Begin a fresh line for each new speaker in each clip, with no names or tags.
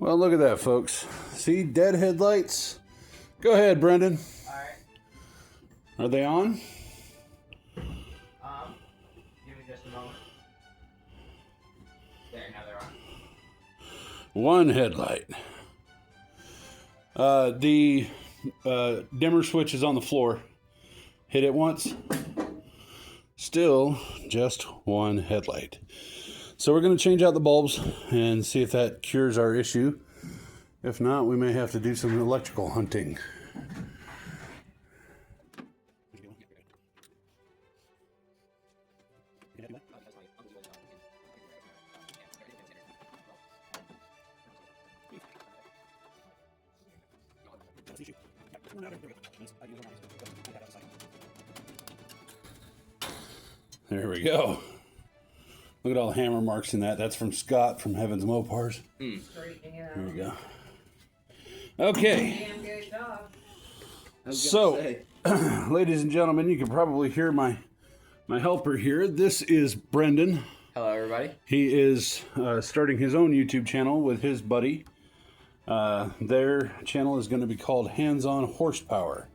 Well, look at that, folks. See, dead headlights? Go ahead, Brendan.
All right.
Are they on?
Give me just a moment. There, now they're on.
One headlight. The dimmer switch is on the floor. Hit it once. Still just one headlight. So we're going to change out the bulbs and see if that cures our issue. If not, we may have to do some electrical hunting. There we go. Look at all the hammer marks in that. That's from Scott from Heaven's Mopars. Here we go. Okay.
Damn good job.
So, ladies and gentlemen, you can probably hear my helper here. This is Brendan.
Hello, everybody.
He is starting his own YouTube channel with his buddy. Their channel is going to be called Hands On Horsepower.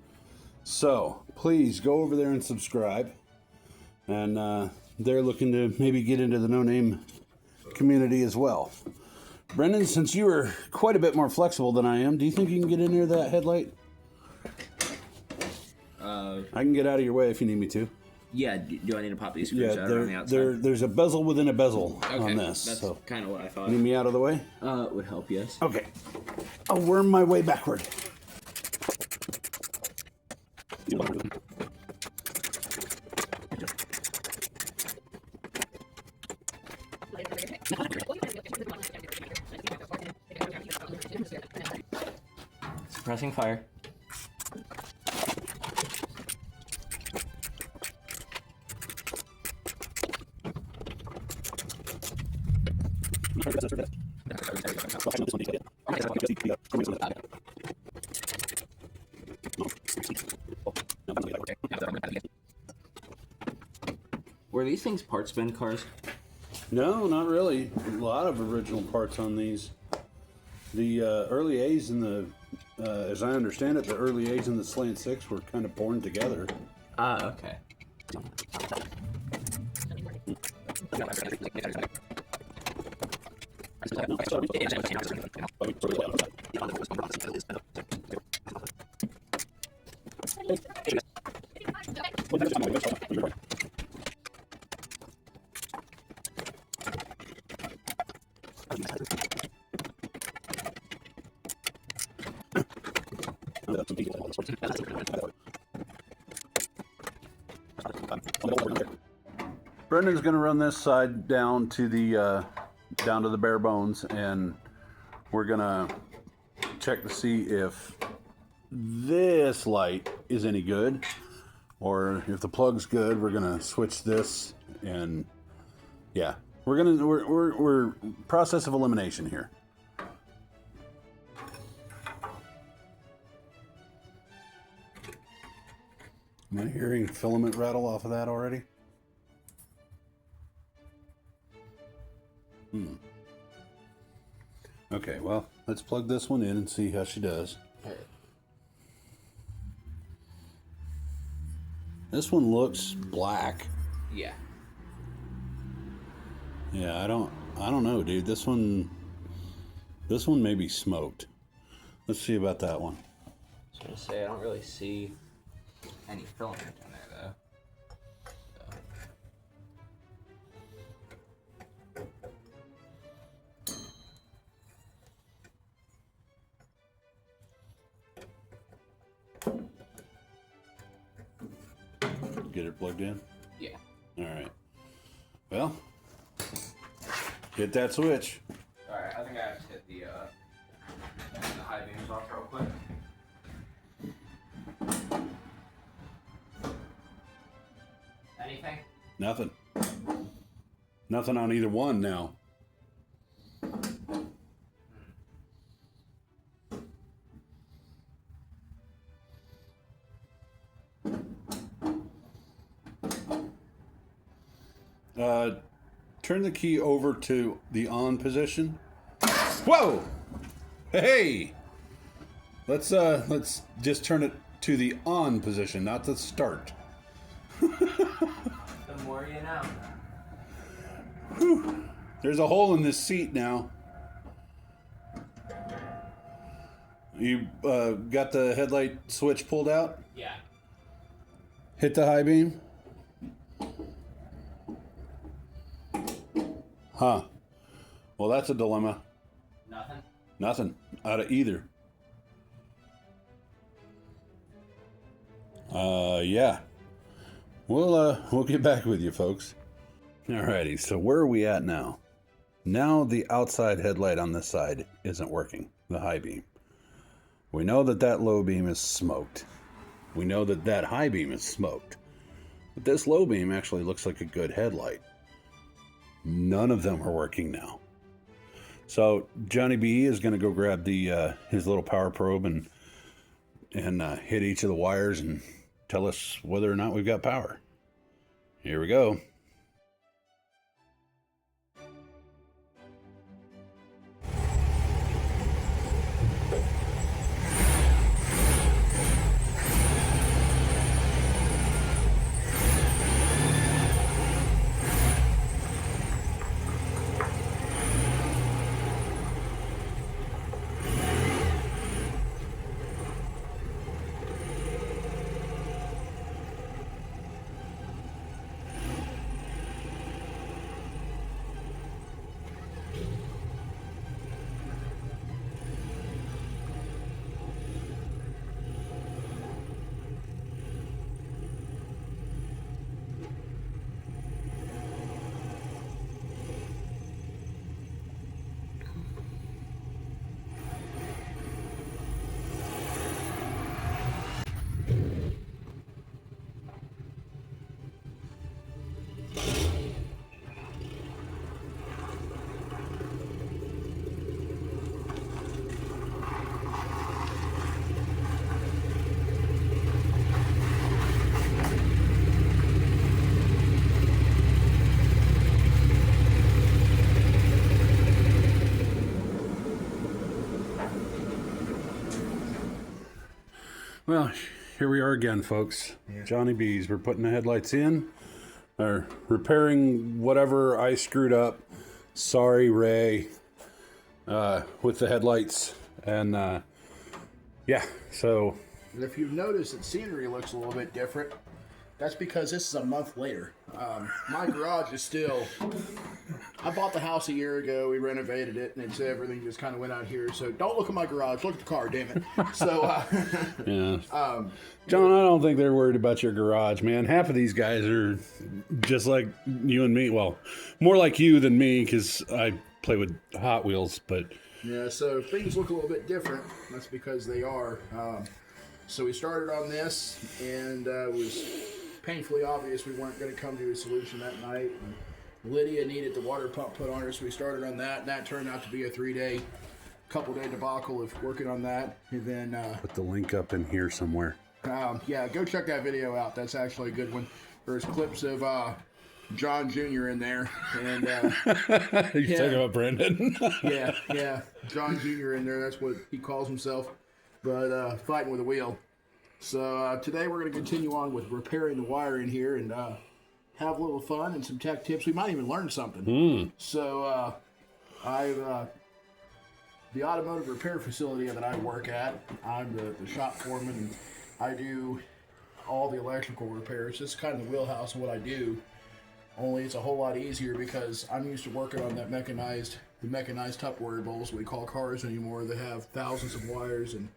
So, please go over there and subscribe. And they're looking to maybe get into the no-name community as well. Brendan, since you are quite a bit more flexible than I am, do you think you can get in there that headlight? I can get out of your way if you need me to.
Yeah, do I need to pop these screws out on the outside?
There's a bezel within a bezel on this.
That's
so.
kind of what I thought.
Need me out of the way?
It would help, yes.
Okay. I'll worm my way backward.
Suppressing fire. Were these things parts bin cars?
No, not really. A lot of original parts on these. The early A's and the, as I understand it, the early A's and the Slant 6 were kind of born together.
Ah, okay.
Brendan's going to run this side down to the bare bones, and we're going to check to see if this light is any good, or if the plug's good. We're going to switch this, and yeah, we're process of elimination here. Am I hearing filament rattle off of that already? Okay, well, let's plug this one in and see how she does.
Right.
This one looks black.
Yeah.
Yeah, I don't know, dude. This one may be smoked. Let's see about that one.
I was gonna say I don't really see any filament in there though.
Get it plugged in?
Yeah.
All right. Well, hit that switch.
Alright, I think I have to hit the high beams off real quick. Anything?
Nothing. Nothing on either one now.
Turn the key over to the on position. Whoa!
Hey! Let's just turn it to the on position, not the start.
The more you know.
Whew. There's a hole in this seat now. You got the headlight switch pulled out?
Yeah.
Hit the high beam? Huh. Well, that's a dilemma.
Nothing?
Nothing out of either. Yeah. We'll get back with you, folks. Alrighty, so where are we at now? Now the outside headlight on this side isn't working, the high beam. We know that that low beam is smoked. We know that that high beam is smoked. But this low beam actually looks like a good headlight. None of them are working now. So Johnny B is going to go grab the his little power probe and hit each of the wires and tell us whether or not we've got power. Here we go. Well, here we are again, folks. Yeah. Johnny B's. We're putting the headlights in, or repairing whatever I screwed up. Sorry, Ray, with the headlights. And, yeah, so.
And if you've noticed that scenery looks a little bit different, that's because this is a month later. My garage is still... I bought the house a year ago. We renovated it, and everything just kind of went out here. So don't look at my garage. Look at the car, damn it. So,
yeah. John, I don't think they're worried about your garage, man. Half of these guys are just like you and me. Well, more like you than me, because I play with Hot Wheels, but...
Yeah, so things look a little bit different. That's because they are. So we started on this, and it was painfully obvious we weren't going to come to a solution that night. And Lydia needed the water pump put on her, so we started on that, and that turned out to be a couple day debacle of working on that. And then
put the link up in here somewhere.
Yeah, go check that video out. That's actually a good one. There's clips of John Jr. in there, and
you talking about Brandon?
yeah, John Jr. in there. That's what he calls himself. But fighting with a wheel. So today we're going to continue on with repairing the wire in here and have a little fun and some tech tips. We might even learn something. So the automotive repair facility that I work at, I'm the shop foreman, and I do all the electrical repairs. This is kind of the wheelhouse of what I do. Only it's a whole lot easier because I'm used to working on the mechanized Tupperware bowls we call cars anymore. They have thousands of wires, and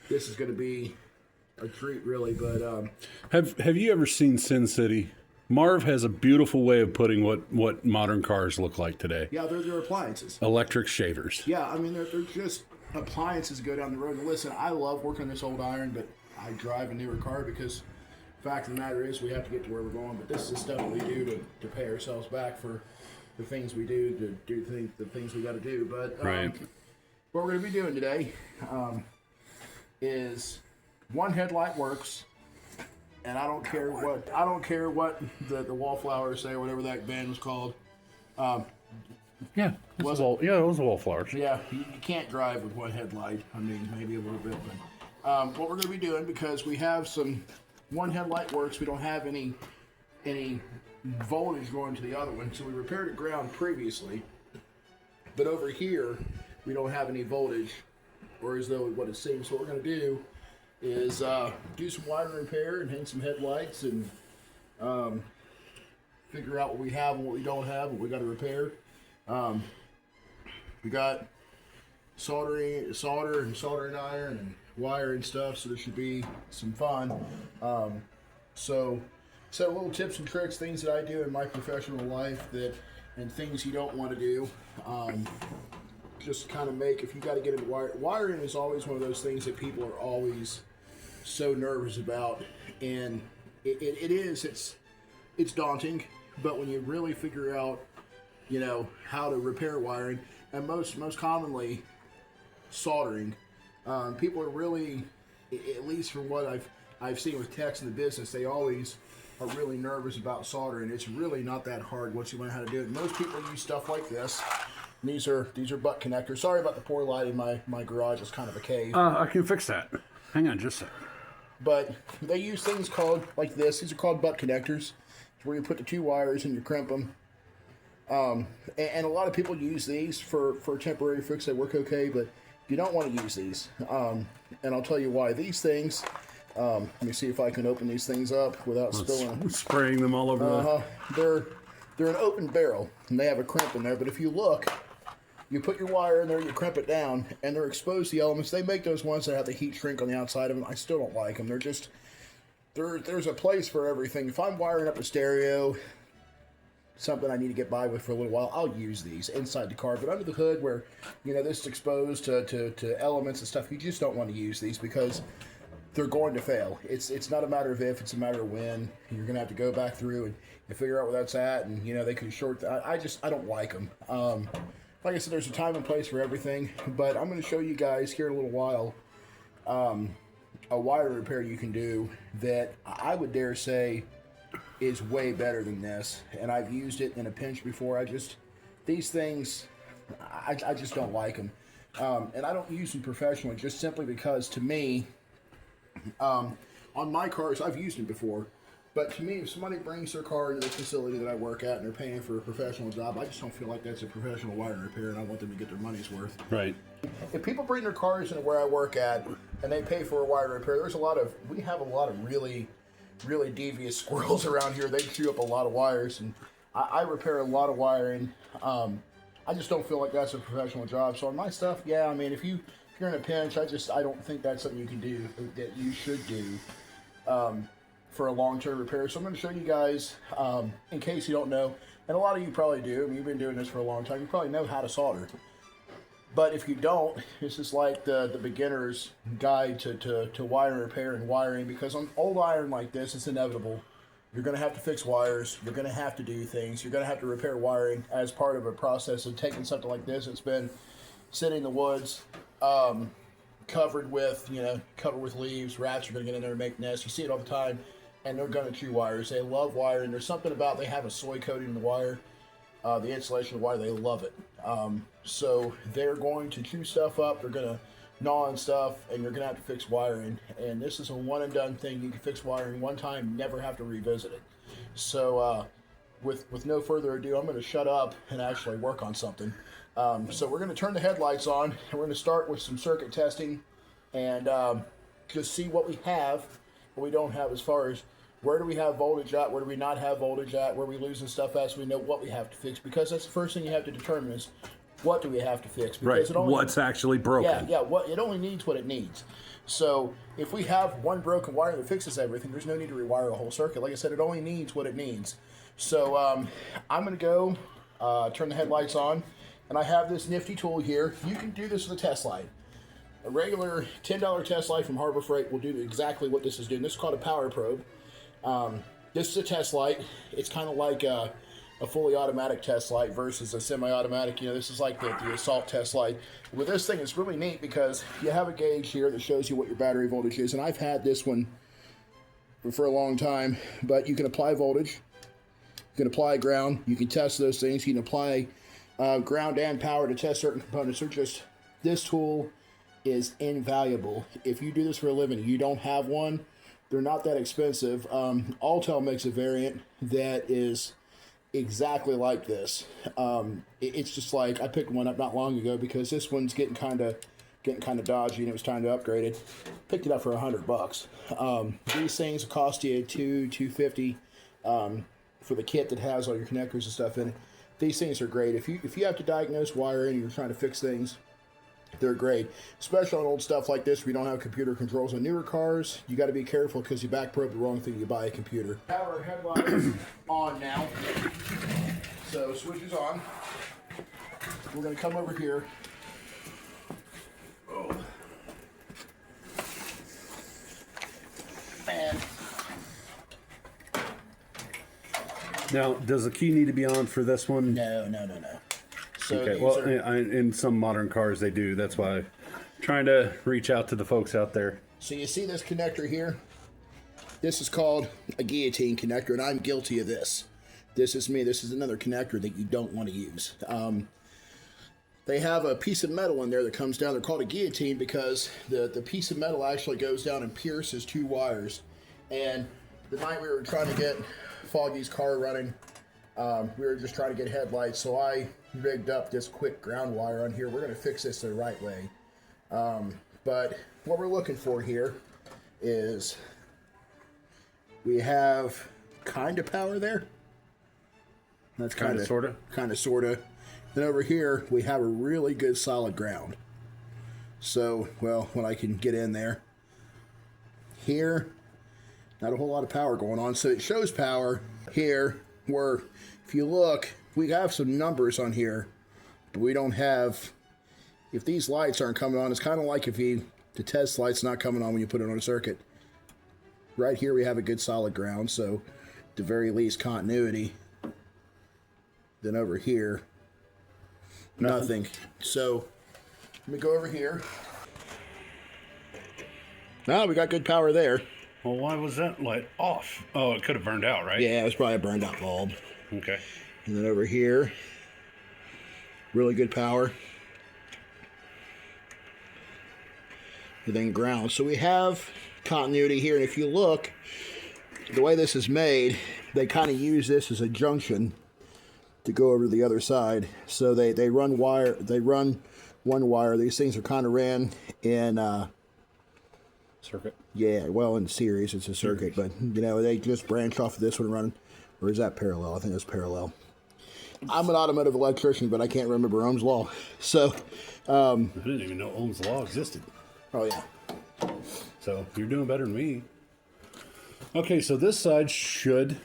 this is going to be a treat, really. But
have you ever seen Sin City? Marv has a beautiful way of putting what modern cars look like today.
Yeah, they're appliances.
Electric shavers.
Yeah, I mean, they're just appliances that go down the road. And listen, I love working on this old iron, but I drive a newer car because the fact of the matter is we have to get to where we're going. But this is the stuff that we do to pay ourselves back for the things we do, to do the things we got to do. But
right.
What we're going to be doing today is one headlight works, and I don't care what the wallflowers say, or whatever that band was called.
Yeah, it was wallflowers.
Yeah, you can't drive with one headlight. I mean, maybe a little bit, but what we're going to be doing, because we have one headlight works, we don't have any voltage going to the other one, so we repaired it ground previously, but over here we don't have any voltage, or as though what it seems. So what we're going to do is do some wiring repair and hang some headlights and figure out what we have and what we don't have, what we got to repair. We got solder and soldering iron and wire and stuff, so there should be some fun. So little tips and tricks, things that I do in my professional life and things you don't want to do. Just kind of if you got to get into wiring is always one of those things that people are always so nervous about, and it's daunting, but when you really figure out, how to repair wiring, and most commonly soldering, people are really, at least from what I've seen with techs in the business, they always are really nervous about soldering. It's really not that hard once you learn how to do it. Most people use stuff like this. And these are butt connectors. Sorry about the poor lighting. My garage is kind of a cave.
I can fix that. Hang on just a second.
But they use things called like this. These are called butt connectors. It's where you put the two wires and you crimp them. And a lot of people use these for a temporary fix. They work okay, but you don't want to use these. And I'll tell you why. These things, let me see if I can open these things up without spilling.
Spraying them all over
They're an open barrel, and they have a crimp in there. But if you look, you put your wire in there, you crimp it down, and they're exposed to the elements. They make those ones that have the heat shrink on the outside of them. I still don't like them. They're just, there's a place for everything. If I'm wiring up a stereo, something I need to get by with for a little while, I'll use these inside the car. But under the hood, where this is exposed to elements and stuff, you just don't want to use these because they're going to fail. It's not a matter of if, it's a matter of when. You're gonna have to go back through and figure out where that's at, and they can short. I don't like them. Like I said, there's a time and place for everything. But I'm gonna show you guys here in a little while a wire repair you can do that I would dare say is way better than this, and I've used it in a pinch before. These things, I just don't like them, and I don't use them professionally just simply because, to me, on my cars, I've used them before, but to me, if somebody brings their car into the facility that I work at and they're paying for a professional job, I just don't feel like that's a professional wiring repair, and I want them to get their money's worth.
Right.
If people bring their cars into where I work at and they pay for a wire repair, we have a lot of really devious squirrels around here. They chew up a lot of wires, and I repair a lot of wiring. I just don't feel like that's a professional job. So on my stuff, yeah, I mean, if you're in a pinch, I don't think that's something you can do, that you should do for a long-term repair. So I'm going to show you guys, in case you don't know, and a lot of you probably do. I mean, you've been doing this for a long time. You probably know how to solder. But if you don't, this is like the beginner's guide to wire repair and wiring, because on old iron like this, it's inevitable. You're going to have to fix wires. You're going to have to do things. You're going to have to repair wiring as part of a process of taking something like this that's been sitting in the woods, covered with leaves. Rats are going to get in there and make nests. You see it all the time, and they're going to chew wires. They love wiring. There's something about, they have a soy coating in the wire, the insulation of the wire. They love it. So they're going to chew stuff up. They're going to gnaw on stuff, and you're going to have to fix wiring. And this is a one and done thing. You can fix wiring one time, never have to revisit it. So with no further ado, I'm going to shut up and actually work on something. So we're going to turn the headlights on, and we're going to start with some circuit testing and just see what we have, what we don't have, as far as where do we have voltage at, where do we not have voltage at, where we losing stuff at, so we know what we have to fix. Because that's the first thing you have to determine is, what do we have to fix? Because
right. What's actually broken?
Yeah. It only needs what it needs. So if we have one broken wire that fixes everything, there's no need to rewire a whole circuit. Like I said, it only needs what it needs. So I'm going to go turn the headlights on, and I have this nifty tool here. You can do this with a test light. A regular $10 test light from Harbor Freight will do exactly what this is doing. This is called a power probe. This is a test light. It's kind of like a fully automatic test light versus a semi-automatic. This is like the assault test light. With this thing, it's really neat because you have a gauge here that shows you what your battery voltage is, and I've had this one for a long time. But you can apply voltage, you can apply ground, you can test those things, you can apply ground and power to test certain components. They're just, this tool is invaluable. If you do this for a living and you don't have one, they're not that expensive. Altel makes a variant that is exactly like this. It's just like, I picked one up not long ago because this one's getting kind of dodgy and it was time to upgrade it. Picked it up for $100. These things cost you $250 for the kit that has all your connectors and stuff in it. These things are great. If you have to diagnose wiring and you're trying to fix things, they're great. Especially on old stuff like this where you don't have computer controls. On newer cars, you got to be careful because you back probe the wrong thing, you buy a computer. Have our headlights on now. So switch is on. We're going to come over here. Oh. And
Now, does the key need to be on for this one?
no. So
Okay,
these
well,
are,
in some modern cars they do. That's why I'm trying to reach out to the folks out there.
so you see this connector here? This is called a guillotine connector, and I'm guilty of this. This is me. This is another connector that you don't want to use. They have a piece of metal in there that comes down. They're called a guillotine because the piece of metal actually goes down and pierces two wires. And the night we were trying to get Foggy's car running, we were just trying to get headlights, so I rigged up this quick ground wire on here. We're going to fix this the right way. But what we're looking for here is we have kind of power there. That's kind of,
sorta.
Kind of, sort of. Then over here, we have a really good solid ground. So, well, when I can get in there. Here, not a whole lot of power going on. So it shows power here where, if you look, we have some numbers on here, but we don't have, if these lights aren't coming on, it's kind of like if the test light's not coming on when you put it on a circuit. Right here we have a good solid ground, so at the very least continuity. Then over here, nothing. So let me go over here. Now we got good power there.
Well, why was that light off? Oh, it could have burned out, right?
Yeah, it was probably a burned out bulb.
Okay.
And then over here, really good power. And then ground. So we have continuity here. And if you look, the way this is made, they kind of use this as a junction to go over to the other side. So they run wire. They run one wire. These things are kind of ran in
Circuit.
yeah, well, in series it's a circuit, but you know they just branch off of this one and run. Or is that parallel? I think it's parallel. I'm an automotive electrician, but I can't remember Ohm's law. So,
I didn't even know Ohm's law existed.
oh yeah.
So you're doing better than me. Okay, so this side should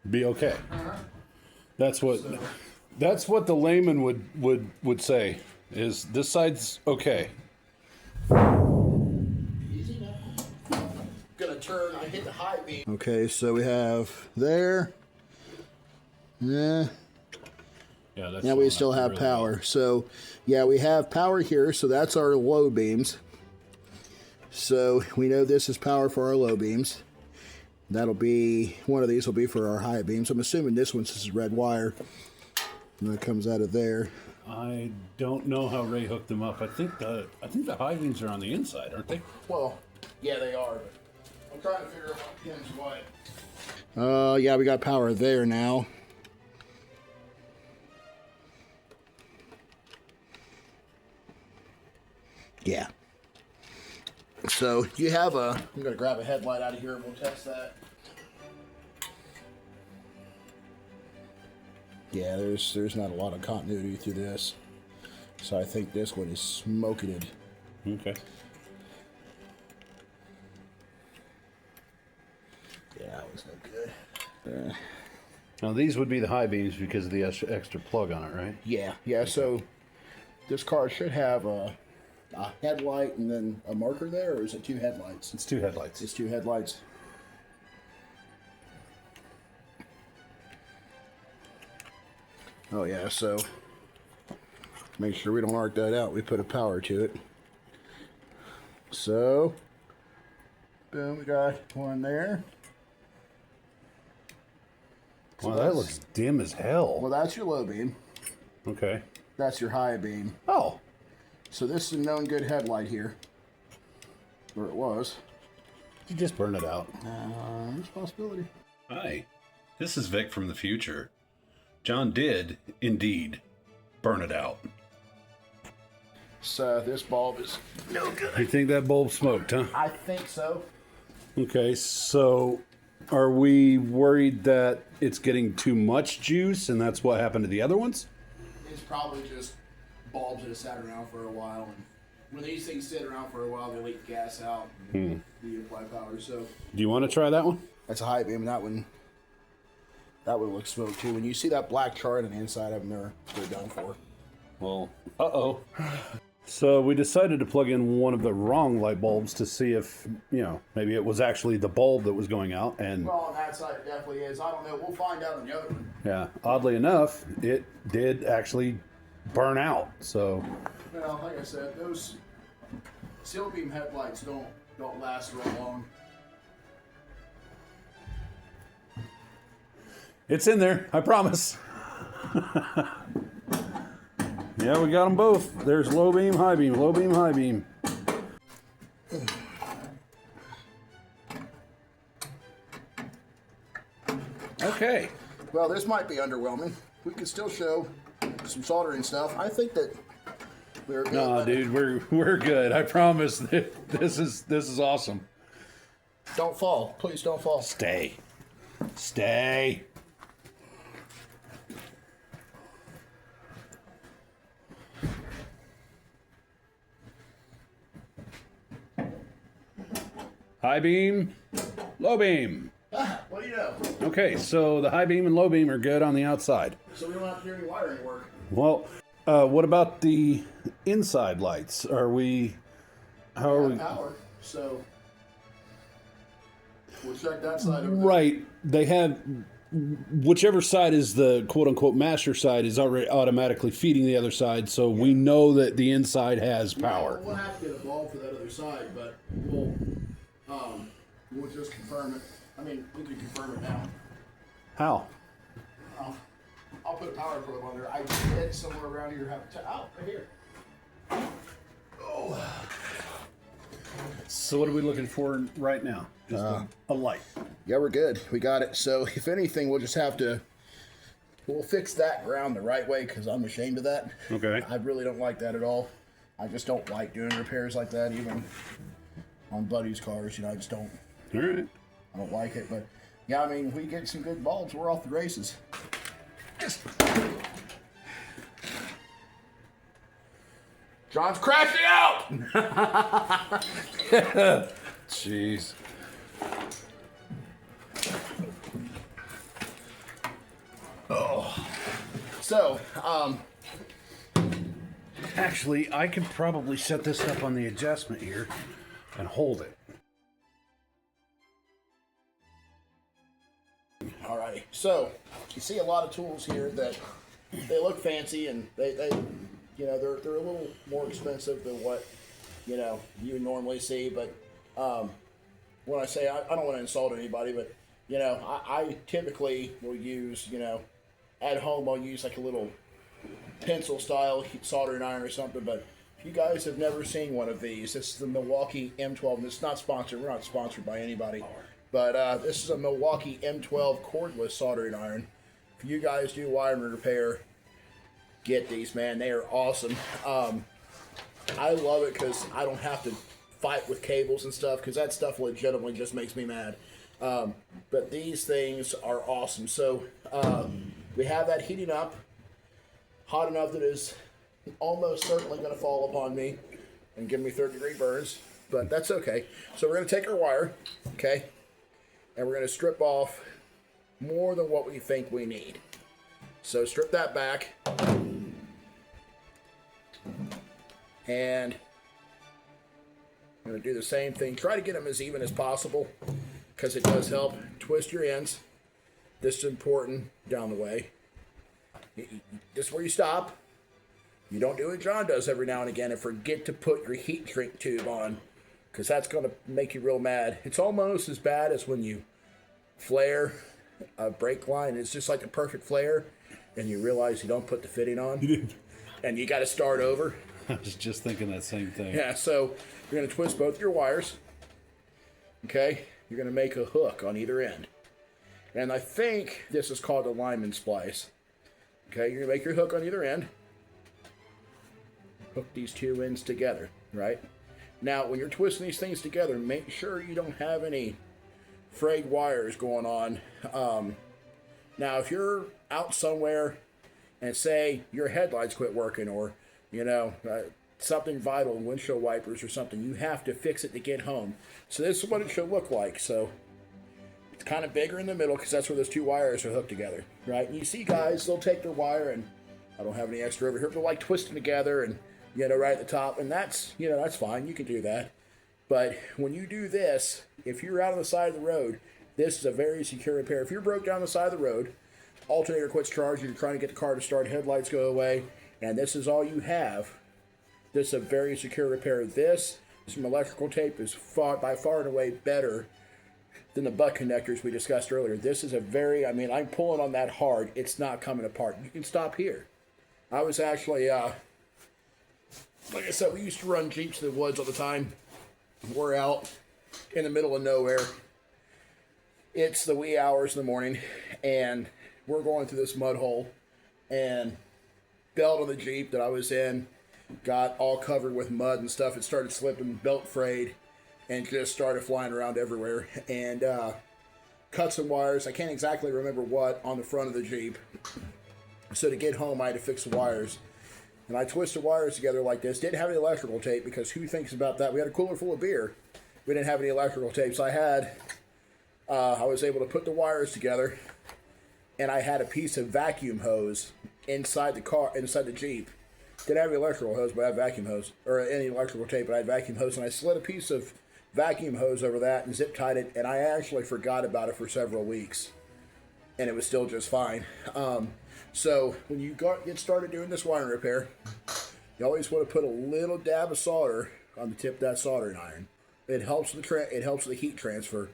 be okay. That's what the layman would say. Is this side's okay?
Easy now. Gonna turn. I hit the high beam. Okay, so we have there. Yeah.
Yeah, that's
Now we still have
really
power.
well.
So, yeah, we have power here. So that's our low beams. So we know this is power for our low beams. That'll be, one of these will be for our high beams. I'm assuming this one's this is red wire. And that comes out of there.
I don't know how Ray hooked them up. I think the high beams are on the inside, aren't they?
Well, yeah, they are. But I'm trying to figure out what pins what. Yeah, we got power there now. Yeah. So you have a, I'm going to grab a headlight out of here and we'll test that. Yeah, there's not a lot of continuity through this. So I think this one is smoking it.
Okay.
Yeah, that was no good.
Now these would be the high beams because of the extra plug on it, right?
Yeah, so this car should have a headlight and then a marker there, or is it two headlights?
It's two headlights.
It's two headlights. Oh yeah, so make sure we don't arc that out. We put a power to it. So, boom, we got one there.
Wow, that looks dim as hell.
Well, that's your low beam.
Okay.
That's your high beam.
Oh.
So this is a known good headlight here. Or it was.
You just burn it out.
There's a possibility.
Hi. This is Vic from the future. John did, indeed, burn it out.
So this bulb is no good.
You think that bulb smoked, huh?
I think so.
Okay, so are we worried that it's getting too much juice and that's what happened to the other ones?
It's probably just bulbs that have sat around for a while. And when these things sit around for a while, they leak gas out and you apply power. So
Do you want to try that one?
that's a high beam. That one looks smoked too. When you see that black chart on the inside of them, they're done for.
Well, uh-oh. So we decided to plug in one of the wrong light bulbs to see if, maybe it was actually the bulb that was going out. And
Well, on that side, it definitely is. I don't know. We'll find out on the other one.
yeah, oddly enough, it did actually burn out. So
Well, like I said, those steel beam headlights don't last real long.
it's in there, I promise. Yeah, we got them both. There's low beam, high beam, low beam, high beam. Okay.
Well, this might be underwhelming. We can still show some soldering stuff. I think that we're good.
No, dude, we're good. I promise. This is awesome.
Don't fall. Please don't fall.
Stay. Stay. High beam, low beam.
What do you know?
Okay, so the high beam and low beam are good on the outside.
So we don't have to do any wiring work.
Well, what about the inside lights? How are we?
Power. So we'll check that side over there.
Right. They have whichever side is the quote unquote master side is already automatically feeding the other side, so we know that the inside has power.
We'll have to get a bulb for that other side, but we'll just confirm it. I mean, we can confirm it now.
How?
I'll put a power probe on there. I did somewhere around here have right here.
So what are we looking for right now? Just a light.
Yeah, we're good. We got it. So if anything, we'll fix that ground the right way because I'm ashamed of that.
Okay.
I really don't like that at all. I just don't like doing repairs like that, even on buddies' cars. I just don't.
All right.
I don't like it. But yeah, I mean, if we get some good bulbs, we're off the races. John's crashing out.
Jeez.
So,
Actually, I could probably set this up on the adjustment here and hold it.
alrighty. So, you see a lot of tools here that they look fancy and they're a little more expensive than what you normally see. But when I say I don't want to insult anybody, but I typically will use at home I'll use like a little pencil style soldering iron or something. But if you guys have never seen one of these, this is the Milwaukee M12, and it's not sponsored. We're not sponsored by anybody, but this is a Milwaukee M12 cordless soldering iron. If you guys do wiring repair, get these, man. They are awesome. I love it because I don't have to fight with cables and stuff, because that stuff legitimately just makes me mad. But these things are awesome. So we have that heating up hot enough that is almost certainly going to fall upon me and give me 3rd-degree burns, but that's okay. So we're going to take our wire, okay, and we're going to strip off more than what we think we need. So strip that back, and I'm going to do the same thing. Try to get them as even as possible, because it does help. Twist your ends. This is important down the way. This is where you stop. You don't do what John does every now and again and forget to put your heat shrink tube on, because that's going to make you real mad. It's almost as bad as when you flare a brake line. It's just like a perfect flare, and you realize you don't put the fitting on. and you got to start over.
I was just thinking that same thing.
Yeah, so you're going to twist both your wires. Okay, you're going to make a hook on either end. And I think this is called a lineman splice. Okay, you're going to make your hook on either end. Hook these two ends together, right? Now, when you're twisting these things together, make sure you don't have any frayed wires going on. Now, if you're out somewhere and say your headlights quit working, or, you know, something vital, windshield wipers or something, you have to fix it to get home. So this is what it should look like. So it's kind of bigger in the middle because that's where those two wires are hooked together, right? And you see guys, they'll take their wire, and I don't have any extra over here, but they'll like twist them together and, you know, right at the top. And that's, you know, that's fine. You can do that. But when you do this, if you're out on the side of the road, this is a very secure repair. If you're broke down the side of the road, alternator quits charging, you're trying to get the car to start, headlights go away, and this is all you have, this is a very secure repair. This, some electrical tape, is by far and away better than the butt connectors we discussed earlier. This is a very, I mean, I'm pulling on that hard. It's not coming apart. You can stop here. I was actually, like I said, we used to run Jeeps in the woods all the time. We're out in the middle of nowhere. It's the wee hours in the morning, and we're going through this mud hole, and belt on the Jeep that I was in got all covered with mud and stuff. It started slipping, belt frayed, and just started flying around everywhere. And cut some wires, I can't exactly remember what, on the front of the Jeep. So to get home, I had to fix the wires. And I twisted wires together like this. Didn't have any electrical tape, because who thinks about that? We had a cooler full of beer. We didn't have any electrical tape, so I was able to put the wires together, and I had a piece of vacuum hose inside the car, inside the Jeep. Didn't have any electrical hose, but I had vacuum hose, or any electrical tape, but I had vacuum hose, and I slid a piece of vacuum hose over that and zip tied it, and I actually forgot about it for several weeks, and it was still just fine. So when you get started doing this wiring repair, you always want to put a little dab of solder on the tip of that soldering iron. It helps the heat transfer.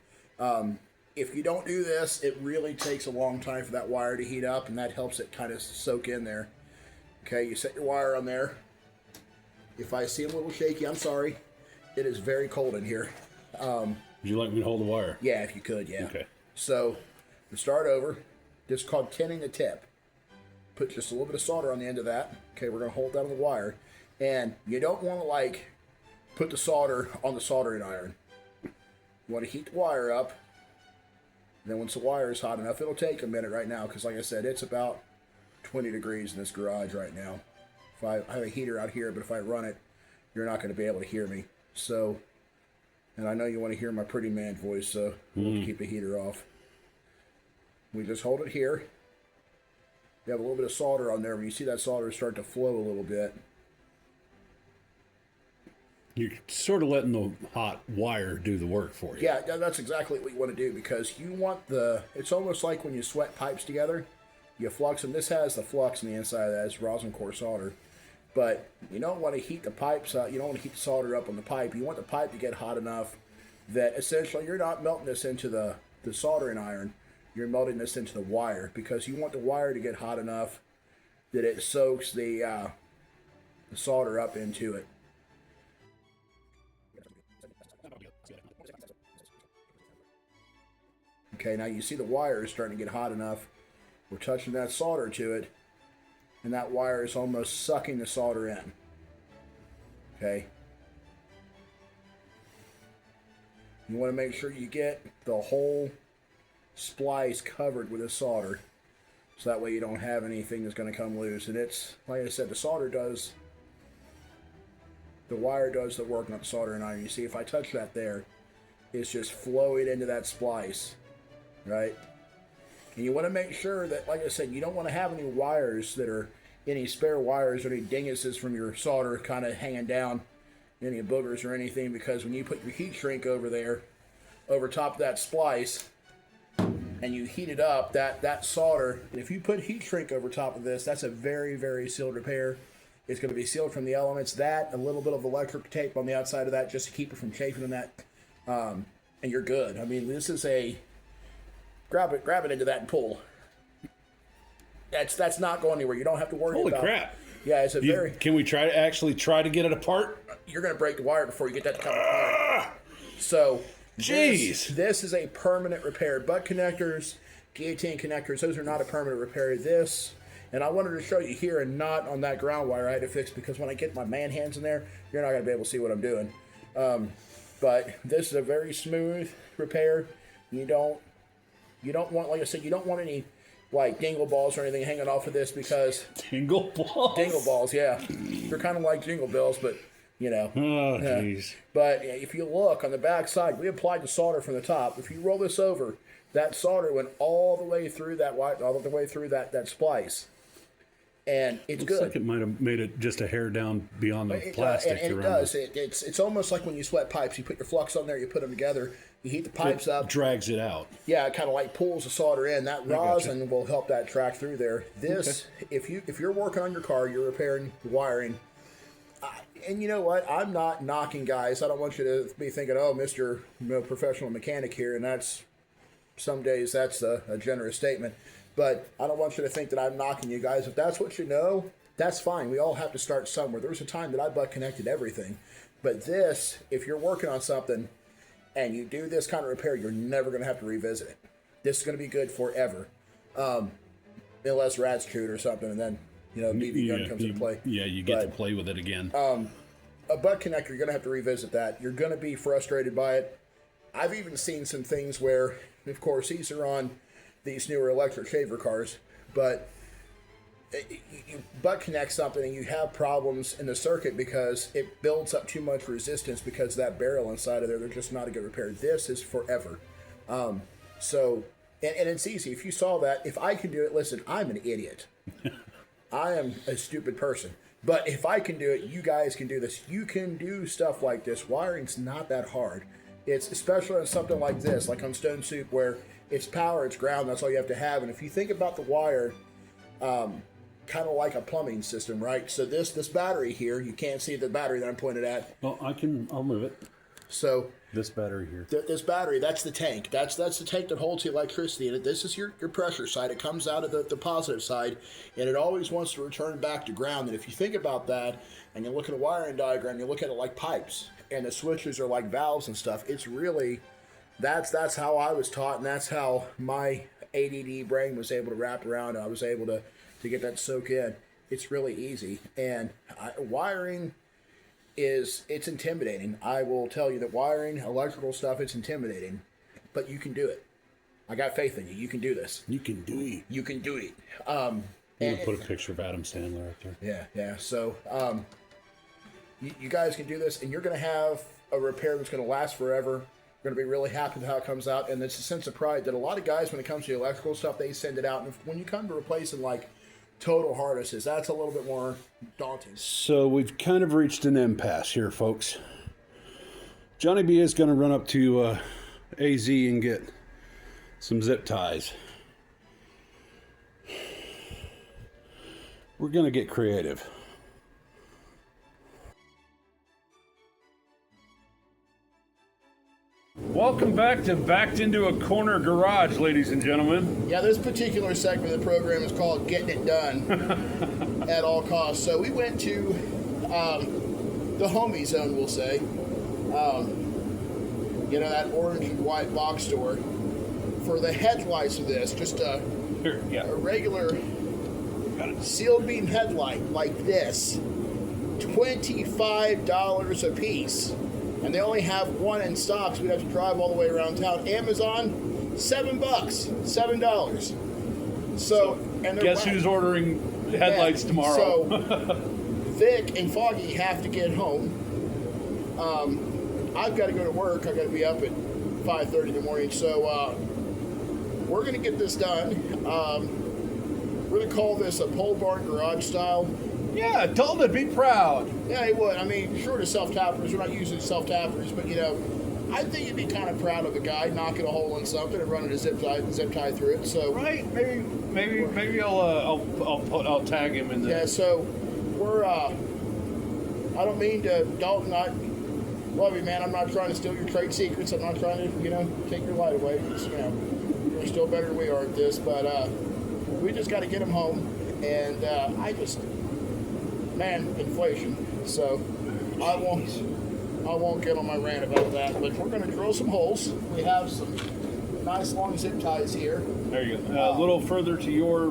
If you don't do this, it really takes a long time for that wire to heat up, and that helps it kind of soak in there. Okay, you set your wire on there. If I seem a little shaky, I'm sorry. It is very cold in here.
Would you like me to hold the wire?
Yeah, if you could, yeah.
Okay.
So, to start over, this is called tinning the tip. Put just a little bit of solder on the end of that. Okay, we're going to hold that on the wire. And you don't want to, like, put the solder on the soldering iron. You want to heat the wire up. And then once the wire is hot enough, it'll take a minute right now, because like I said, it's about 20 degrees in this garage right now. If I have a heater out here, but if I run it, you're not going to be able to hear me. So, and I know you want to hear my pretty man voice, so we'll keep the heater off. We just hold it here. You have a little bit of solder on there. When you see that solder start to flow a little bit,
You're sort of letting the hot wire do the work for you.
yeah, that's exactly what you want to do, because you want it's almost like when you sweat pipes together, you flux them. This has the flux on the inside of that. It's rosin core solder. But you don't want to heat the pipes up. You don't want to heat the solder up on the pipe. You want the pipe to get hot enough that essentially you're not melting this into the soldering iron. You're melting this into the wire, because you want the wire to get hot enough that it soaks the solder up into it. Okay, now you see the wire is starting to get hot enough. We're touching that solder to it, and that wire is almost sucking the solder in. Okay. You want to make sure you get the whole splice covered with the solder, so that way you don't have anything that's going to come loose. And it's, like I said, the wire does the work, not the soldering iron. You see, if I touch that there, it's just flowing into that splice, right? And you want to make sure that, like I said, you don't want to have any wires that are, any spare wires or any dinguses from your solder kind of hanging down, any boogers or anything, because when you put your heat shrink over there, over top of that splice, and you heat it up, that solder, if you put heat shrink over top of this, that's a very, very sealed repair. It's going to be sealed from the elements. That, a little bit of electric tape on the outside of that just to keep it from chafing in that, and you're good. I mean, this is a, grab it into that and pull. That's not going anywhere. You don't have to worry
Holy
about
crap.
Yeah, it's a very.
Can we try to get it apart?
You're going to break the wire before you get that to come apart. So,
jeez,
this is a permanent repair. Butt connectors, guillotine connectors, those are not a permanent repair. This, and I wanted to show you here and not on that ground wire I had to fix because when I get my man hands in there, you're not going to be able to see what I'm doing. But this is a very smooth repair. You don't want, like I said, you don't want any like dingle balls or anything hanging off of this because
dingle balls,
yeah, they're kind of like jingle bells, but you know.
Oh, jeez.
But if you look on the back side, we applied the solder from the top. If you roll this over, that solder went all the way through that splice. And it's
Looks
good.
like it might have made it just a hair down beyond the plastic.
And it does. It's almost like when you sweat pipes. You put your flux on there, you put them together, you heat the pipes up.
Drags it out.
Yeah, it kind of like pulls the solder in. That rosin will help that track through there. This, if you're working on your car, you're repairing the wiring. And you know what? I'm not knocking guys. I don't want you to be thinking, oh, Mr. Professional Mechanic here, and that's some days that's a generous statement. But I don't want you to think that I'm knocking you guys. If that's what you know, that's fine. We all have to start somewhere. There was a time that I butt connected everything. But this, if you're working on something and you do this kind of repair, you're never going to have to revisit it. This is going to be good forever. Unless rats chewed or something, and then, BB gun comes into play.
Yeah, you get to play with it again.
A butt connector, you're going to have to revisit that. You're going to be frustrated by it. I've even seen some things where, of course, these are on these newer electric shaver cars, but you butt connect something and you have problems in the circuit because it builds up too much resistance because that barrel inside of there, they're just not a good repair. This is forever. And it's easy. If you saw that, if I can do it, listen, I'm an idiot. I am a stupid person. But if I can do it, you guys can do this. You can do stuff like this. Wiring's not that hard. It's especially on something like this, like on Stone Soup, where it's power, it's ground, that's all you have to have. And if you think about the wire, kind of like a plumbing system, right? So this battery here, you can't see the battery that I'm pointed at.
Well, I'll move it.
So
this battery here.
This battery, that's the tank. That's the tank that holds the electricity in it. This is your pressure side. It comes out of the positive side, and it always wants to return back to ground. And if you think about that, and you look at a wiring diagram, you look at it like pipes, and the switches are like valves and stuff. It's really, that's how I was taught, and that's how my ADD brain was able to wrap around. I was able to get that soak in. It's really easy, and wiring it's intimidating. I will tell you that wiring, electrical stuff, it's intimidating, but you can do it. I got faith in you. You can do this.
You can do it.
You can do it.
I'm going to put a picture of Adam Sandler right there.
Yeah. So, you guys can do this, and you're going to have a repair that's going to last forever. You're going to be really happy with how it comes out, and it's a sense of pride that a lot of guys, when it comes to the electrical stuff, they send it out, and when you come to replacing, like, total harnesses, that's a little bit more daunting.
So we've kind of reached an impasse here, folks. Johnny B is going to run up to AZ and get some zip ties. We're going to get creative. Welcome back to Backed Into a Corner Garage, ladies and gentlemen.
Yeah, this particular segment of the program is called Getting It Done at all costs. So we went to the homie zone, we'll say. That orange and white box store. For the headlights of this, just a regular sealed beam headlight like this, $25 a piece. And they only have one in stock, so we'd have to drive all the way around town. Amazon, $7. So, and
guess who's ordering headlights tomorrow?
So, Vic and Foggy have to get home. I've got to go to work. I've got to be up at 5:30 in the morning. So, we're going to get this done. We're going to call this a pole barn garage style.
Yeah, Dalton, be proud.
Yeah, he would. I mean, short of self-tappers, we're not using self-tappers, but, I think you'd be kind of proud of a guy knocking a hole in something and running a zip tie through it. So
right, maybe I'll tag him in there.
Yeah, so we're I don't mean to, Dalton, I love you, man. I'm not trying to steal your trade secrets. I'm not trying to, take your light away. Just, you're still better than we are at this, but we just got to get him home, and man, inflation. So I won't get on my rant about that. But we're going to drill some holes. We have some nice long zip ties here.
There you go. A little further to your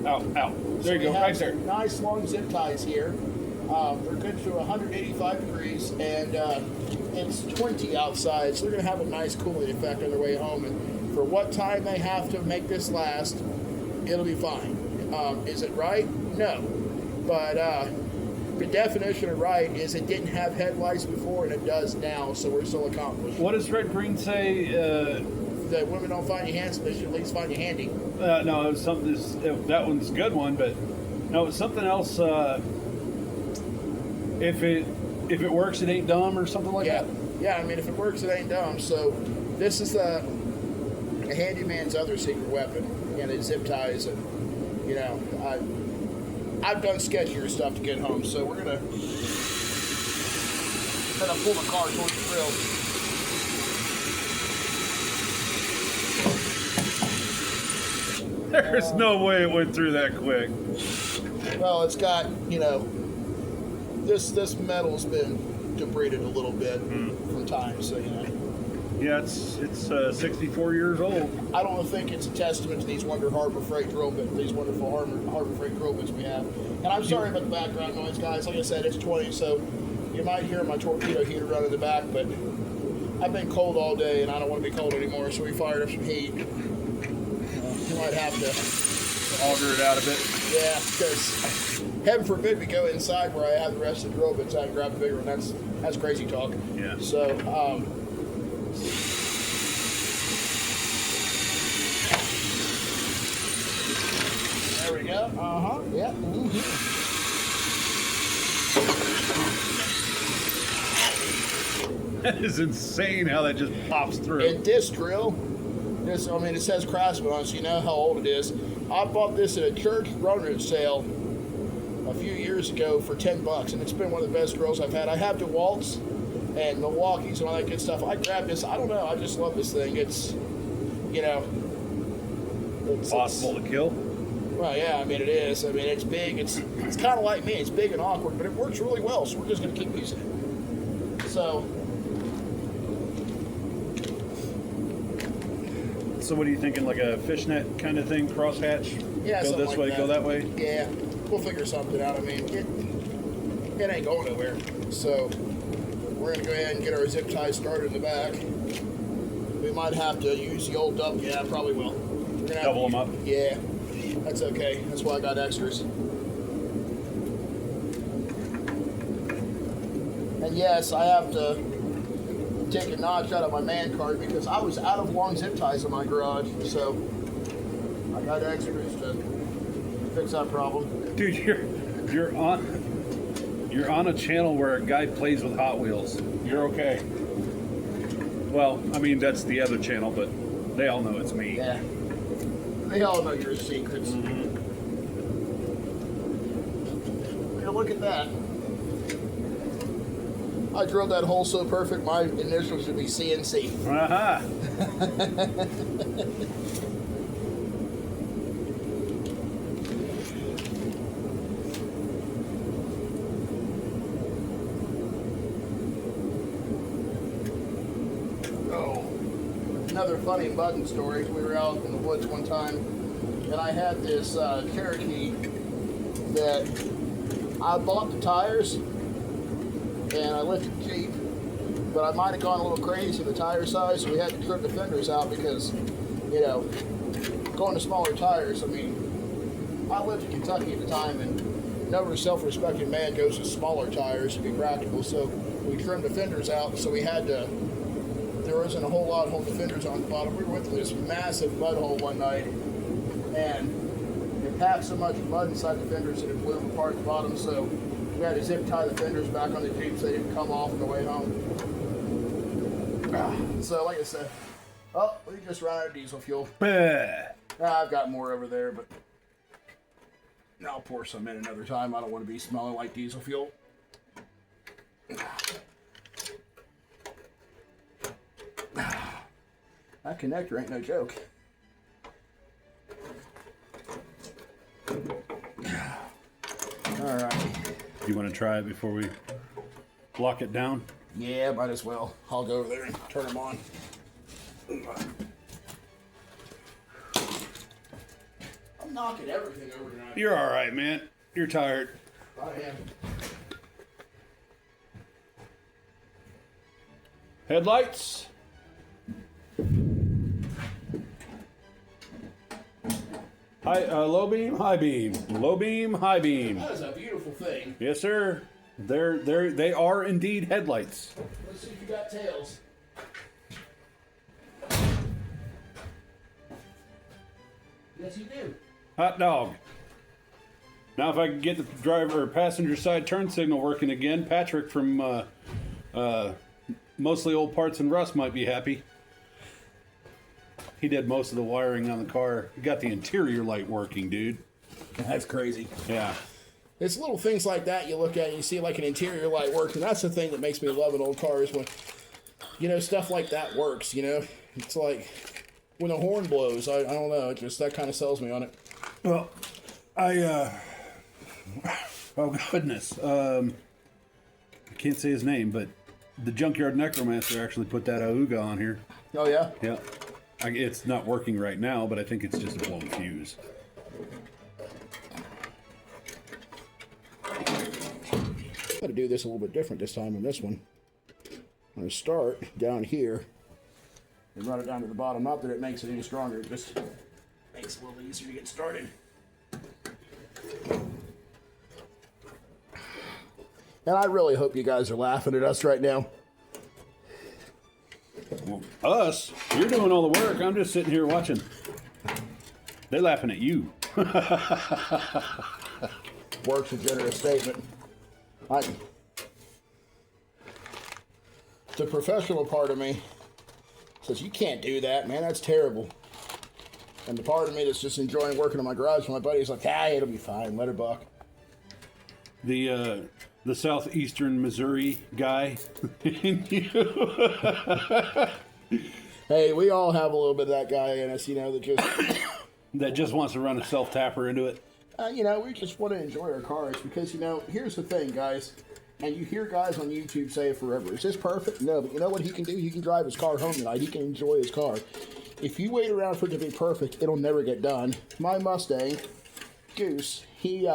out. There you go. Right there.
Nice long zip ties here. They're good to 185 degrees, and it's 20 outside, so they're going to have a nice cooling effect on their way home. And for what time they have to make this last, it'll be fine. Is it right? No. But the definition of right is it didn't have headlights before, and it does now, so we're still accomplished.
What does Red Green say?
That women don't find you handsome, they should at least find you handy.
No, it was something. That one's a good one, but no, it's something else. If it works, it ain't dumb, or something like that.
Yeah. I mean, if it works, it ain't dumb. So this is a handyman's other secret weapon. You know, it zip ties, and you know, I've done sketchier stuff to get home. So we're gonna pull the car towards the grill.
There's no way it went through that quick.
Well, it's got, you know, this metal's been debrided a little bit from time, so you know.
Yeah, it's 64 years old.
I don't think it's a testament to these wonderful Harbor Freight drill bits we have. And I'm sorry about the background noise, guys. Like I said, it's 20, so you might hear my torpedo heater run in the back, but I've been cold all day, and I don't want to be cold anymore, so we fired up some heat. You might have to
Auger it out a bit.
Yeah, because heaven forbid we go inside where I have the rest of the drill bits. I can grab a bigger one. That's crazy talk.
Yeah.
So, there we go. Yeah.
That is insane how that just pops through.
And this drill, it says Craftsman on it, so you know how old it is. I bought this at a church runner sale a few years ago for $10, and it's been one of the best drills I've had. I have DeWalt's and Milwaukee's and all that good stuff. I grabbed this. I don't know. I just love this thing. It's, you know,
It's possible to kill.
Well, yeah. I mean, it is. I mean, it's big. It's kind of like me. It's big and awkward, but it works really well. So we're just going to keep using it. So.
So what are you thinking, like a fishnet kind of thing, crosshatch?
Yeah,
go this
like
way,
that.
go that way?
Yeah, we'll figure something out. I mean, it ain't going nowhere. So we're going to go ahead and get our zip ties started in the back. We might have to use the old double. Yeah, probably will. We're gonna
Double them up?
Yeah, that's okay. That's why I got extras. And yes, I have to take a notch out of my man card because I was out of long zip ties in my garage, so I got extras to fix that problem.
Dude, you're on a channel where a guy plays with Hot Wheels. You're okay. Well, I mean that's the other channel, but they all know it's me.
Yeah, they all know your secrets. Here, look at that. I drilled that hole so perfect, my initials should be CNC.
Aha!
Oh, another funny button story. We were out in the woods one time, and I had this Cherokee that I bought the tires. And I lifted the Jeep, but I might have gone a little crazy with the tire size, so we had to trim the fenders out because, you know, going to smaller tires, I mean, I lived in Kentucky at the time, and no self-respecting man goes to smaller tires to be practical, so we trimmed the fenders out, so we had to, there wasn't a whole lot holding the fenders on the bottom. We went through this massive mud hole one night, and it packed so much mud inside the fenders that it blew them apart at the bottom, so we had to zip tie the fenders back on the Jeep so they didn't come off on the way home. So, like I said, oh, we just ran out of diesel fuel. I've got more over there, but I'll pour some in another time. I don't want to be smelling like diesel fuel. That connector ain't no joke. All right.
You want to try it before we lock it down?
Yeah, might as well. I'll go over there and turn them on. I'm knocking everything over tonight.
You're all right, man. You're tired.
I am.
Headlights. Low beam, high beam. Low beam, high beam.
That is a beautiful thing.
Yes, sir. They are indeed headlights.
Let's see if you got tails. Yes, you do.
Hot dog. Now, if I can get the driver or passenger side turn signal working again, Patrick from Mostly Old Parts and Rust might be happy. He did most of the wiring on the car. He got the interior light working, dude.
That's crazy.
Yeah.
It's little things like that you look at and you see like an interior light work, and that's the thing that makes me love an old car is when, you know, stuff like that works, you know? It's like when a horn blows, I don't know, it just, that kind of sells me on it.
Well, oh goodness. I can't say his name, but the Junkyard Necromancer actually put that Auga on here.
Oh, yeah?
Yeah. It's not working right now, but I think it's just a blown fuse.
I'm going to do this a little bit different this time on this one. I'm going to start down here and run it down to the bottom. Not that it makes it any stronger, it just makes it a little easier to get started. And I really hope you guys are laughing at us right now.
Well, us? You're doing all the work. I'm just sitting here watching. They're laughing at you.
Work's a generous statement. The professional part of me says, you can't do that, man. That's terrible. And the part of me that's just enjoying working in my garage with my buddy's like, it'll be fine. Let her buck.
The southeastern Missouri guy in you.
Hey, we all have a little bit of that guy in us, you know,
that just wants to run a self-tapper into it.
you know, we just want to enjoy our cars because, you know, here's the thing, guys. And you hear guys on YouTube say it forever. Is this perfect? No, but you know what he can do? He can drive his car home tonight. He can enjoy his car. If you wait around for it to be perfect, it'll never get done. My Mustang, Goose, he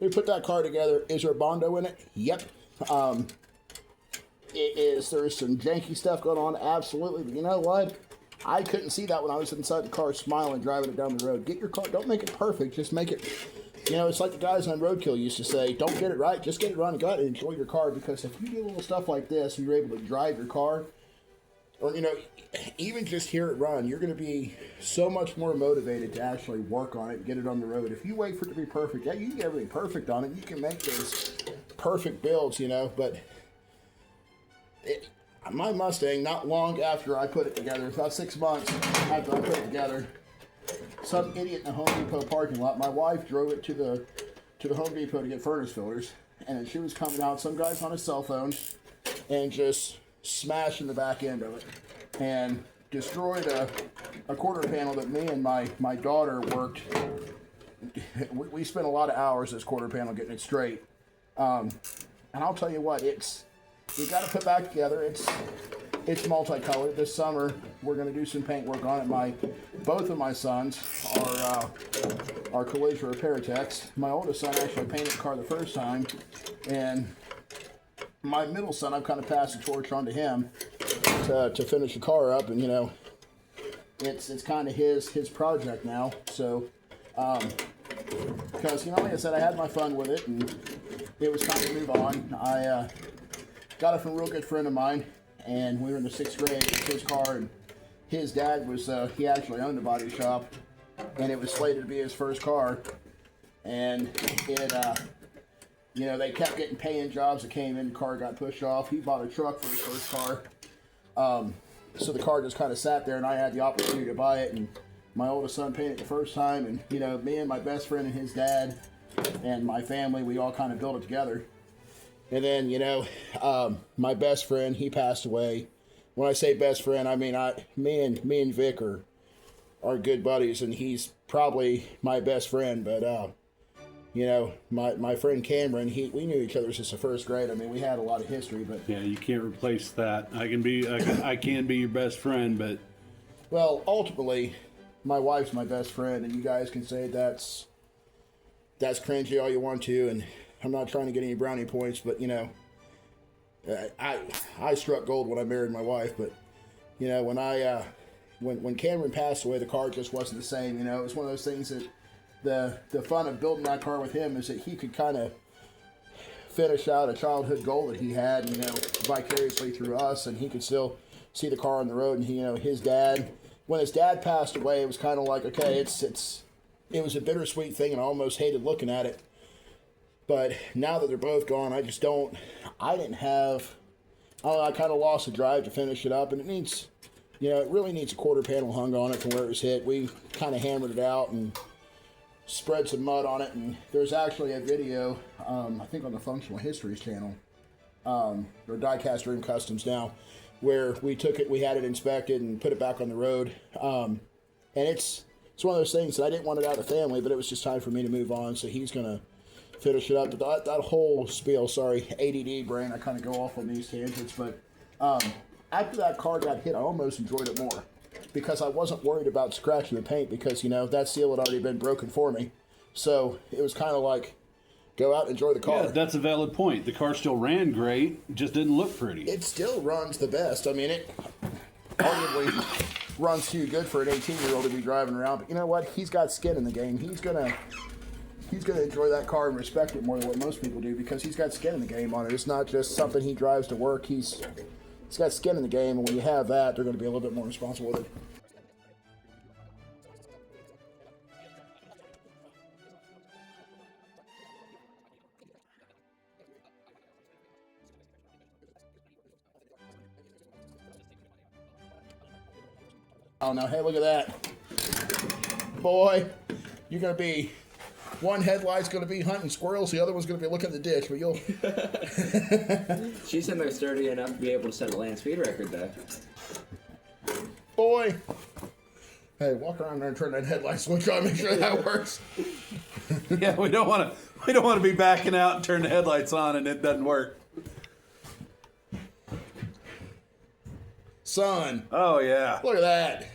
put that car together. Is there a Bondo in it? Yep. There's some janky stuff going on? Absolutely. But you know what? I couldn't see that when I was inside the car smiling, driving it down the road. Get your car, don't make it perfect, just make it, you know, it's like the guys on Roadkill used to say, don't get it right, just get it running, go out and enjoy your car, because if you do little stuff like this and you're able to drive your car, or, you know, even just hear it run, you're going to be so much more motivated to actually work on it and get it on the road. If you wait for it to be perfect, yeah, you can get everything perfect on it, you can make those perfect builds, you know, but my Mustang, not long after I put it together, about 6 months after I put it together, some idiot in the Home Depot parking lot, my wife drove it to the Home Depot to get furnace filters, and as she was coming out, some guy's on his cell phone and just smashing the back end of it and destroyed a quarter panel that me and my daughter worked. We spent a lot of hours this quarter panel getting it straight. And I'll tell you what, you got to put back together. It's multicolored. This summer we're going to do some paint work on it. Both of my sons are collision repair techs. My oldest son actually painted the car the first time, and my middle son, I've kind of passed the torch on to him to finish the car up, and you know, it's kind of his project now. So because you know, like I said, I had my fun with it, and it was time to move on. I got it from a real good friend of mine, and we were in the 6th grade. It was his car, and his dad was, he actually owned a body shop, and it was slated to be his first car. And it, you know, they kept getting paying jobs that came in, the car got pushed off. He bought a truck for his first car. So the car just kind of sat there, and I had the opportunity to buy it, and my oldest son painted it the first time, and, you know, me and my best friend and his dad and my family, we all kind of built it together. And then, you know, my best friend, he passed away. When I say best friend, I mean me and Vic are good buddies, and he's probably my best friend. But You know, my friend Cameron, we knew each other since the first grade. I mean, we had a lot of history, but
Yeah, you can't replace that. I can be your best friend, but
well, ultimately, my wife's my best friend, and you guys can say that's cringy all you want to, and I'm not trying to get any brownie points, but you know, I struck gold when I married my wife, but you know, when Cameron passed away, the car just wasn't the same. You know, it was one of those things that the fun of building that car with him is that he could kind of finish out a childhood goal that he had, you know, vicariously through us, and he could still see the car on the road. And he, you know, when his dad passed away, it was kind of like, okay, it was a bittersweet thing, and I almost hated looking at it. But now that they're both gone, I kind of lost the drive to finish it up, and it really needs a quarter panel hung on it from where it was hit. We kind of hammered it out and spread some mud on it, and there's actually a video, I think on the Functional Histories channel, or Diecast Dream Customs now, where we took it, we had it inspected and put it back on the road. And it's one of those things that I didn't want it out of the family, but it was just time for me to move on, so he's going to finish it up. But that whole spiel, sorry, ADD brain, I kind of go off on these tangents, but after that car got hit, I almost enjoyed it more because I wasn't worried about scratching the paint because, you know, that seal had already been broken for me. So it was kind of like, go out and enjoy the car.
yeah, that's a valid point. The car still ran great, just didn't look pretty.
It still runs the best. I mean, it arguably runs too good for an 18-year-old to be driving around. But you know what? He's got skin in the game. He's gonna enjoy that car and respect it more than what most people do because he's got skin in the game on it. It's not just something he drives to work. He's got skin in the game, and when you have that, they're going to be a little bit more responsible with it. Oh no, hey, look at that. Boy, you're going to be, one headlight's going to be hunting squirrels, the other one's going to be looking at the ditch, but you'll...
She's in there sturdy enough to be able to set a land speed record, though.
Boy. Hey, walk around there and turn that headlight switch on, make sure that works.
Yeah, we don't want to be backing out and turn the headlights on and it doesn't work.
Son.
Oh yeah.
Look at that.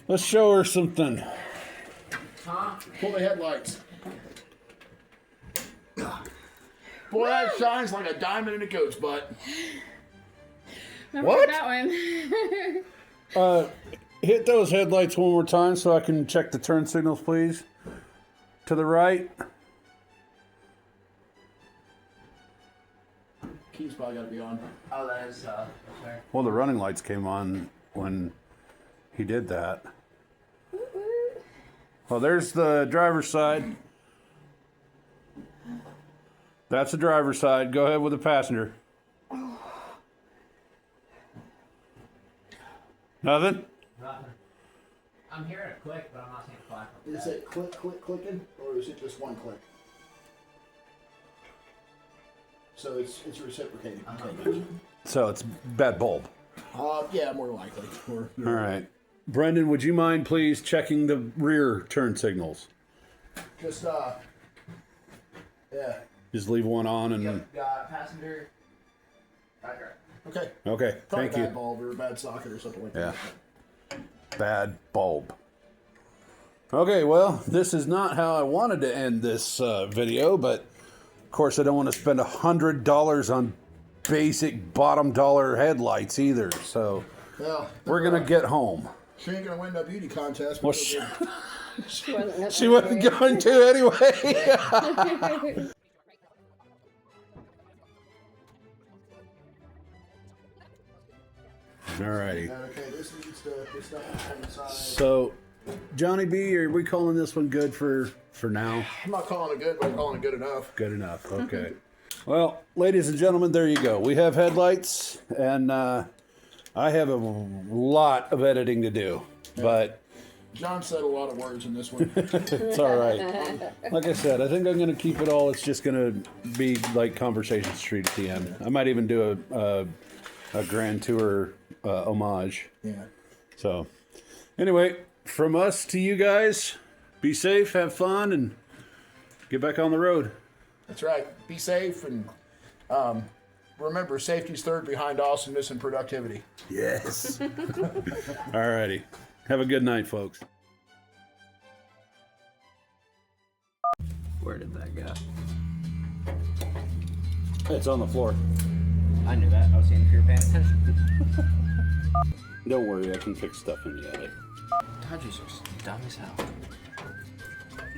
Let's show her something.
Pull the headlights. Boy, that shines like a diamond in a goat's butt.
What?
That one.
Hit those headlights one more time so I can check the turn signals, please. To the right.
Key's probably got to be on.
Oh, that is, sorry.
Well, the running lights came on when he did that. Well, there's the driver's side. That's the driver's side. Go ahead with the passenger. Nothing?
Nothing. I'm hearing a click, but I'm not seeing a clack.
Is it click, click, clicking, or is it just one click? So it's reciprocating. Okay.
So it's bad bulb.
Yeah, more likely.
All right. Brendan, would you mind please checking the rear turn signals?
Just yeah.
Just leave one on and...
Yep, got passenger. Background.
Okay.
Okay,
Probably
thank you.
bad bulb or a bad socket or something like
Yeah.
that.
Bad bulb. Okay, well, this is not how I wanted to end this video, but of course I don't want to spend $100 on basic bottom dollar headlights either, so
Well,
we're going to get home.
she ain't gonna win no beauty contest.
Well,
But
she wasn't going to anyway. Alrighty.
okay, this needs to this stuff is inside.
So, Johnny B, are we calling this one good for now?
I'm not calling it good, but I'm calling it good enough.
Good enough. Okay. Well, ladies and gentlemen, there you go. We have headlights, and I have a lot of editing to do, but
John said a lot of words in this one.
it's all right. Like I said, I think I'm going to keep it all. It's just going to be like Conversation Street at the end. I might even do a Grand Tour homage.
Yeah.
So, anyway, from us to you guys, be safe, have fun, and get back on the road.
That's right. Be safe and remember, safety's third behind awesomeness and productivity.
Yes. Alrighty. Have a good night, folks.
Where did that go?
It's on the floor.
I knew that. I was seeing if you were paying attention.
Don't worry, I can fix stuff in the edit.
Dodgers are dumb as hell.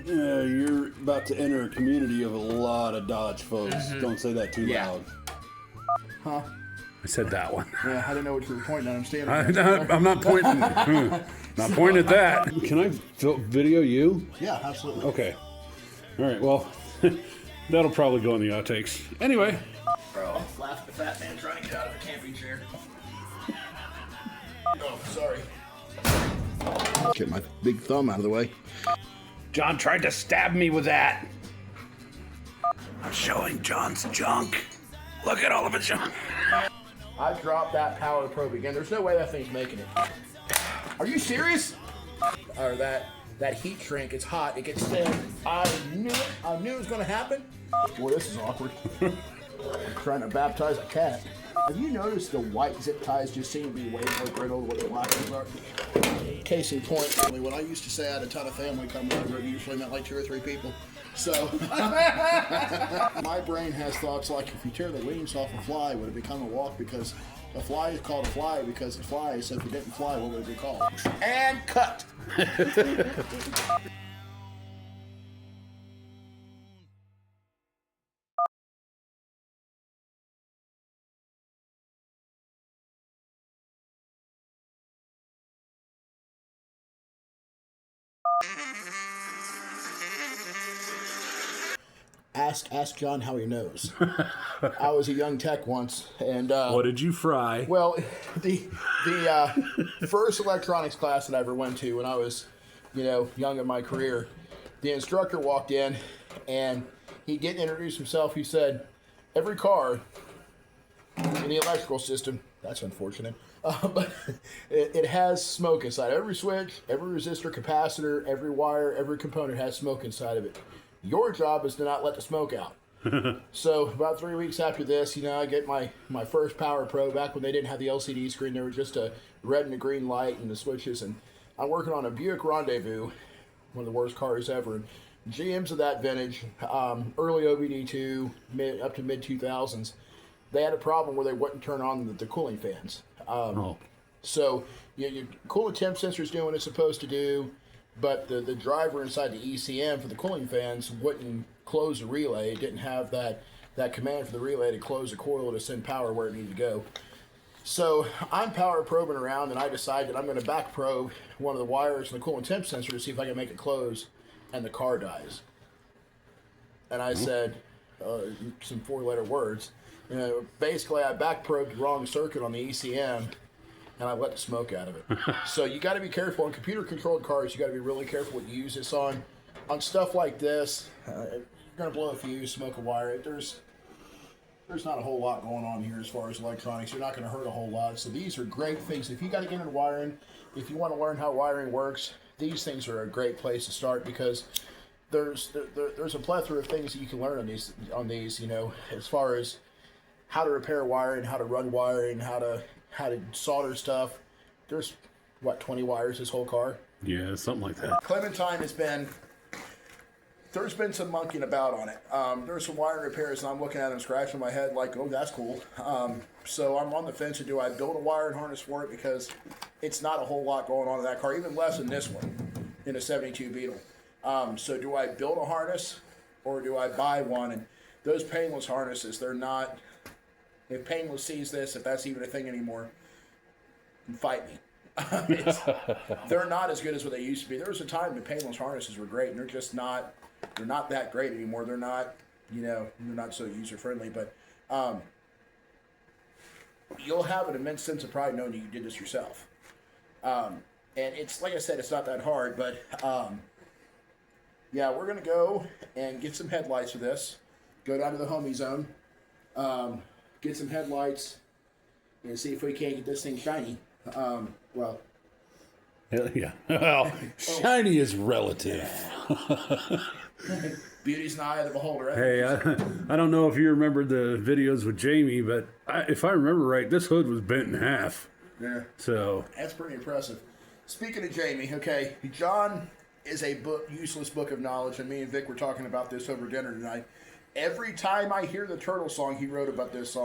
You're about to enter a community of a lot of Dodge folks. Don't say that too
Yeah.
loud.
Huh?
I said that one.
Yeah, I didn't know what you were pointing at. I'm standing.
I'm not pointing. Not pointing at that. Can I video you?
Yeah, absolutely.
Okay. All right. Well, that'll probably go in the outtakes. Anyway.
Bro, laugh at the fat man trying to get out of the camping chair. Oh, sorry. Get my big thumb out of the way.
John tried to stab me with that. I'm showing John's junk. Look at all of his junk.
I dropped that power probe again. There's no way that thing's making it. Are you serious? Or that heat shrink, it's hot, it gets thin. I knew it was gonna happen. Boy, this is awkward. I'm trying to baptize a cat. Have you noticed the white zip ties just seem to be way more brittle than what the black ones are? Case in point, when I used to say I had a ton of family coming over, it usually meant like 2 or 3 people. So, my brain has thoughts like if you tear the wings off a fly, would it become a walk? Because a fly is called a fly because it flies, so if it didn't fly, what would it be called? And cut! Ask John how he knows. I was a young tech once, and
What did you fry?
well, the first electronics class that I ever went to when I was, young in my career, the instructor walked in, and he didn't introduce himself. He said, "Every car in the electrical system." That's unfortunate. But it has smoke inside. Every switch, every resistor, capacitor, every wire, every component has smoke inside of it. Your job is to not let the smoke out. So about 3 weeks after this, I get my first Power Pro. Back when they didn't have the LCD screen, there was just a red and a green light and the switches. And I'm working on a Buick Rendezvous, one of the worst cars ever. And GMs of that vintage, early OBD2, up to mid 2000s, they had a problem where they wouldn't turn on the cooling fans. So your coolant temp sensor is doing what it's supposed to do, but the driver inside the ECM for the cooling fans wouldn't close the relay. It didn't have that command for the relay to close the coil to send power where it needed to go. So I'm power probing around, and I decide that I'm going to back probe one of the wires in the coolant temp sensor to see if I can make it close, and the car dies. And I said some 4-letter words. Basically, I back probed the wrong circuit on the ECM, and I let the smoke out of it. So you got to be careful on computer-controlled cars. You got to be really careful what you use this on. On stuff like this, you're going to blow a fuse, smoke a wire. There's not a whole lot going on here as far as electronics. You're not going to hurt a whole lot. So these are great things. If you got to get into wiring, if you want to learn how wiring works, these things are a great place to start because there's a plethora of things that you can learn on these. As far as how to repair wiring, how to run wiring, how to solder stuff. There's 20 wires this whole car.
Yeah, something like that.
Clementine there's been some monkeying about on it. There's some wiring repairs, and I'm looking at them scratching my head like, oh, that's cool. So I'm on the fence of do I build a wiring harness for it because it's not a whole lot going on in that car, even less than this one in a 72 Beetle. So do I build a harness or do I buy one? And those painless harnesses, they're not, if Painless sees this, if that's even a thing anymore, fight me. They're not as good as what they used to be. There was a time when Painless harnesses were great, and they're not that great anymore. They're not, they're not so user friendly, but you'll have an immense sense of pride knowing that you did this yourself. And it's, like I said, it's not that hard, but yeah, we're going to go and get some headlights for this. Go down to the homie zone, get some headlights, and see if we can't get this thing shiny. Well,
Hell yeah. Well, shiny is relative.
beauty's in the eye of the beholder.
Hey, I don't know if you remember the videos with Jamie, but if I remember right, this hood was bent in half.
Yeah.
So
That's pretty impressive. Speaking of Jamie, okay, John is a useless book of knowledge, and me and Vic were talking about this over dinner tonight. Every time I hear the Turtle song he wrote about this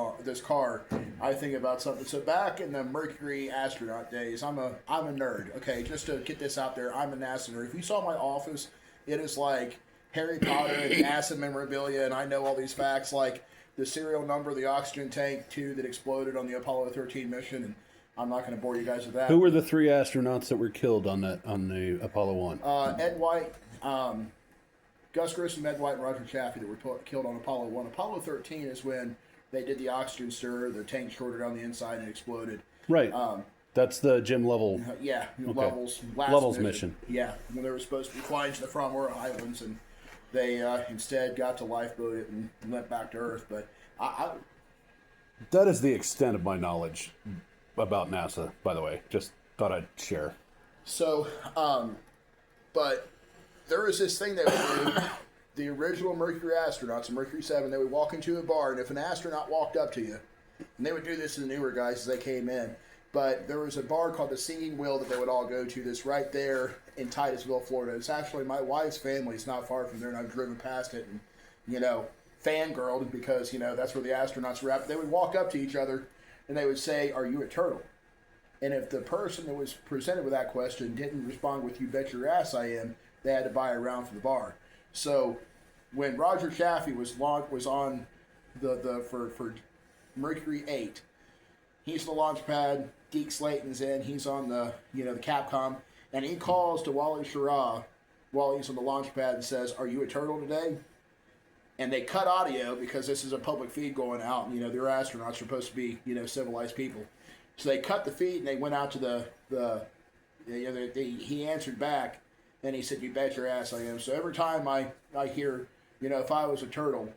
car, I think about something. So back in the Mercury astronaut days, I'm a nerd. Okay, just to get this out there, I'm a NASA nerd. If you saw my office, it is like Harry Potter and NASA memorabilia, and I know all these facts, like the serial number of the oxygen tank 2 that exploded on the Apollo 13 mission. And I'm not going to bore you guys with that.
who were the 3 astronauts that were killed on the Apollo 1?
Ed White, Gus Grissom, Ed White, and Roger Chaffee that were killed on Apollo 1. Apollo 13 is when they did the oxygen stir, the tank shorted on the inside and exploded.
Right. That's the Jim Lovell.
Yeah,
Okay.
Lovell's
mission.
Yeah, when they were supposed to be flying to the Frommer Islands, and they instead got to lifeboat it and went back to Earth. But
That is the extent of my knowledge about NASA, by the way. Just thought I'd share.
So, but there was this thing that would do. The original Mercury astronauts, the Mercury 7, they would walk into a bar, and if an astronaut walked up to you, and they would do this to the newer guys as they came in, but there was a bar called the Singing Wheel that they would all go to that's right there in Titusville, Florida. It's actually my wife's family. It's not far from there, and I've driven past it and, fangirled because, that's where the astronauts were at. They would walk up to each other, and they would say, "Are you a turtle?" And if the person that was presented with that question didn't respond with "You bet your ass I am," they had to buy a round for the bar. So when Roger Chaffee was on for Mercury 8, he's the launch pad. Deke Slayton's in. He's on the Capcom, and he calls to Wally Schirra while he's on the launch pad and says, "Are you a turtle today?" And they cut audio because this is a public feed going out. And, they're astronauts, supposed to be civilized people. So they cut the feed and they went out to he answered back. And he said, "You bet your ass I am." So every time I hear, if I was a turtle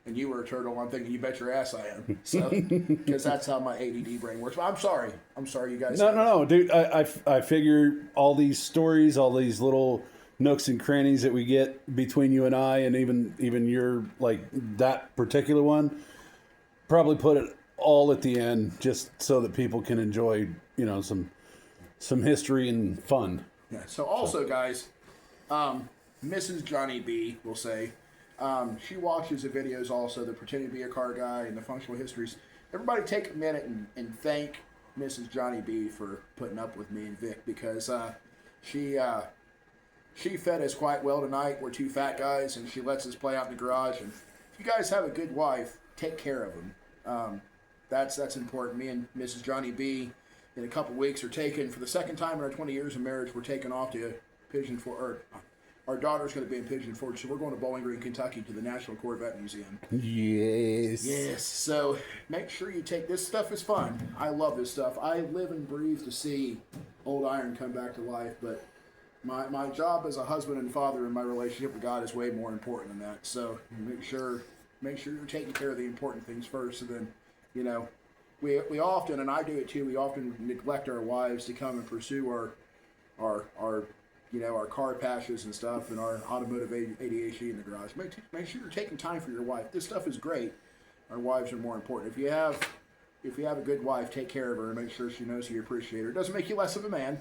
and you were a turtle, I'm thinking, "You bet your ass I am." So, because that's how my ADD brain works. But I'm sorry, you guys.
No, dude. I figure all these stories, all these little nooks and crannies that we get between you and I, and even your, like, that particular one, probably put it all at the end just so that people can enjoy, some history and fun.
Yeah. So also, guys, Mrs. Johnny B will say she watches the videos also that pretend to be a car guy and the functional histories. Everybody take a minute and thank Mrs. Johnny B for putting up with me and Vic because she fed us quite well tonight. We're 2 fat guys, and she lets us play out in the garage. And if you guys have a good wife, take care of them. that's important. Me and Mrs. Johnny B, in a couple weeks, are taking, for the second time in our 20 years of marriage, we're taking off to Pigeon Forge. Or our daughter's going to be in Pigeon Forge, so we're going to Bowling Green, Kentucky, to the National Corvette Museum.
Yes.
Yes. So make sure you take this stuff. Is fun. I love this stuff. I live and breathe to see old iron come back to life, but my job as a husband and father and my relationship with God is way more important than that. So make sure you're taking care of the important things first, and then, you know, we often, and I do it too, we often neglect our wives to come and pursue our you know, our car passions and stuff, and our automotive ADHD in the garage. Make sure you're taking time for your wife. This stuff is great. Our wives are more important. If you have a good wife, take care of her and make sure she knows you appreciate her. It doesn't make you less of a man.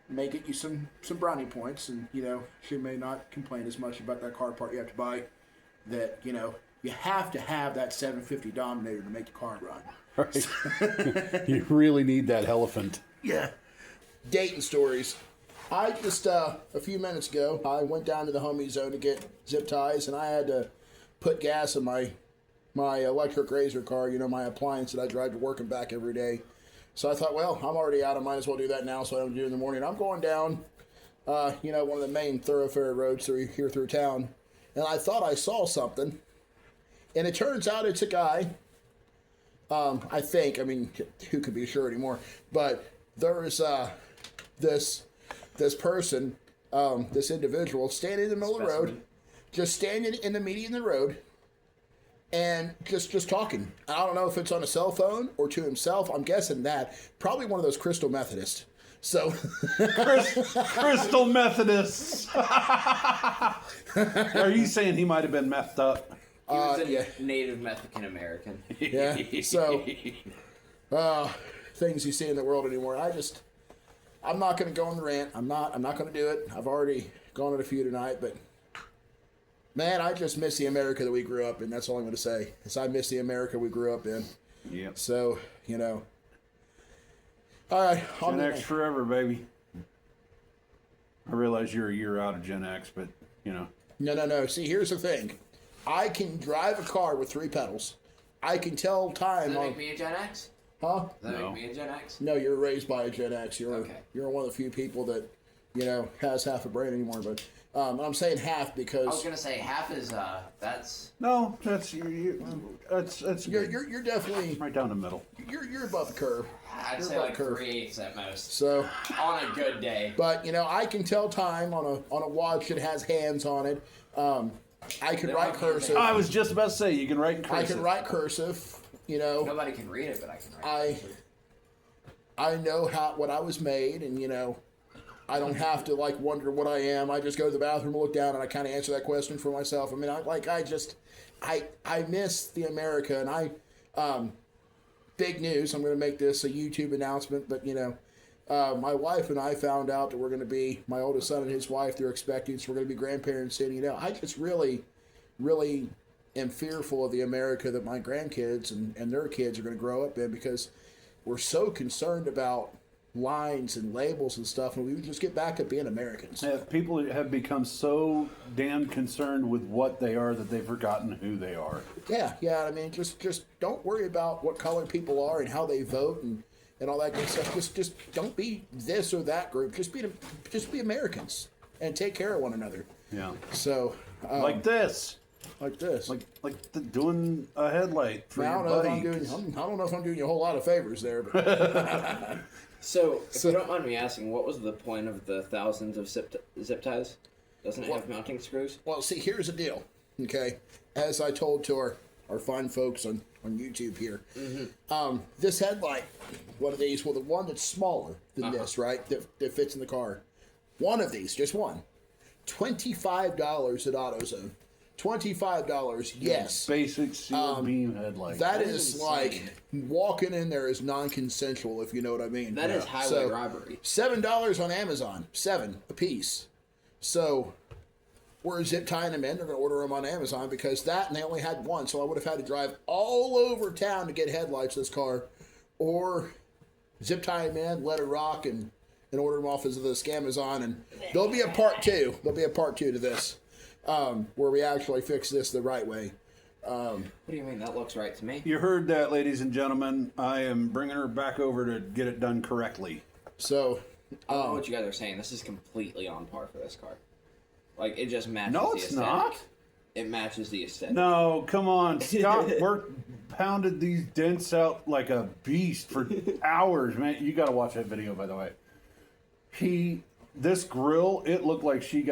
May get you some brownie points, and, you know, she may not complain as much about that car part you have to buy. That, you know, you have to have that 750 Dominator to make the car run.
Right. You really need that elephant.
Yeah. Dating stories. I just, a few minutes ago, I went down to the homie zone to get zip ties, and I had to put gas in my electric razor car, you know, my appliance that I drive to work and back every day. So I thought, well, I'm already out. I might as well do that now so I don't do it in the morning. I'm going down, you know, one of the main thoroughfare roads here through town, and I thought I saw something, and it turns out it's a guy. I think, I mean, who could be sure anymore, but there's this person, this individual, standing in the middle of the road, just standing in the median of the road, and just talking. I don't know if it's on a cell phone or to himself. I'm guessing that. Probably one of those Crystal Methodists. So
Crystal Methodists. Are you saying he might have been methed up?
He was a native Mexican American.
yeah. So things you see in the world anymore. I'm not going to go on the rant. I'm not going to do it. I've already gone on a few tonight, but man, I just miss the America that we grew up in. That's all I'm going to say. Is I miss the America we grew up in.
Yeah.
So, you know. All right.
Gen X forever, baby. I realize you're a year out of Gen X, but, you know.
No. See, here's the thing. I can drive a car with 3 pedals. I can tell time
Does that
on...
make me a Gen X?
Huh?
Does that
No.
make me a Gen X?
No, you're raised by a Gen X. You're
Okay.
You're one of the few people that, you know, has half a brain anymore. But I'm saying half because...
I was gonna say half is that's
No, that's that's good.
you're definitely
Right down the middle.
you're above the curve.
I'd
You're
say
above
like
the curve.
3/8 at most.
So,
On a good day.
but you know, I can tell time on a watch that has hands on it. I can
They
write
don't have
cursive.
hands.
I was just about to say you can write in
I
cursive.
can write cursive. You know,
Nobody can read it, but I can write.
I know what I was made, and you know, I don't have to like wonder what I am. I just go to the bathroom, look down, and I kind of answer that question for myself. I mean, I miss the America, and big news. I'm going to make this a YouTube announcement, but you know, my wife and I found out that we're going to be, my oldest son and his wife, they're expecting, so we're going to be grandparents. And you know, I just really am fearful of the America that my grandkids and their kids are going to grow up in, because we're so concerned about lines and labels and stuff, and we would just get back to being Americans.
Yeah, people have become so damn concerned with what they are that they've forgotten who they are.
Yeah. I mean, just don't worry about what color people are and how they vote and all that good stuff. Just don't be this or that group. Just be Americans and take care of one another.
Yeah.
So
Like this.
like this.
Doing a headlight for
Now,
your buddy.
I don't know if I'm doing you a whole lot of favors there, but
So, if you don't mind me asking, what was the point of the thousands of zip ties? Doesn't it
Well-
have mounting screws?
well, see, here's the deal. Okay, as I told to our fine folks on YouTube here, this headlight, one of these, well, the one that's smaller than this, right, that fits in the car, one of these, just one, $25 at AutoZone. $25, yes.
Basic sealed beam headlight.
That
That
is
is
like walking in there is non-consensual, if you know what I mean.
That is highway robbery.
$7 on Amazon, $7 a piece. So we're zip tying them in. They're going to order them on Amazon because that, and they only had one. So I would have had to drive all over town to get headlights in this car, or zip tie them in, let it rock, and order them off as the Scamazon. And there'll be a part 2. There'll be a part 2 to this. Where we actually fix this the right way.
What do you mean? That looks right to me.
You heard that, ladies and gentlemen. I am bringing her back over to get it done correctly.
So,
I don't know what you guys are saying. This is completely on par for this car. Like, it just matches
No,
the
it's
aesthetic.
not.
It matches the aesthetic.
No, come on. Scott pounded these dents out like a beast for hours, man. You got to watch that video, by the way. This grill, it looked like she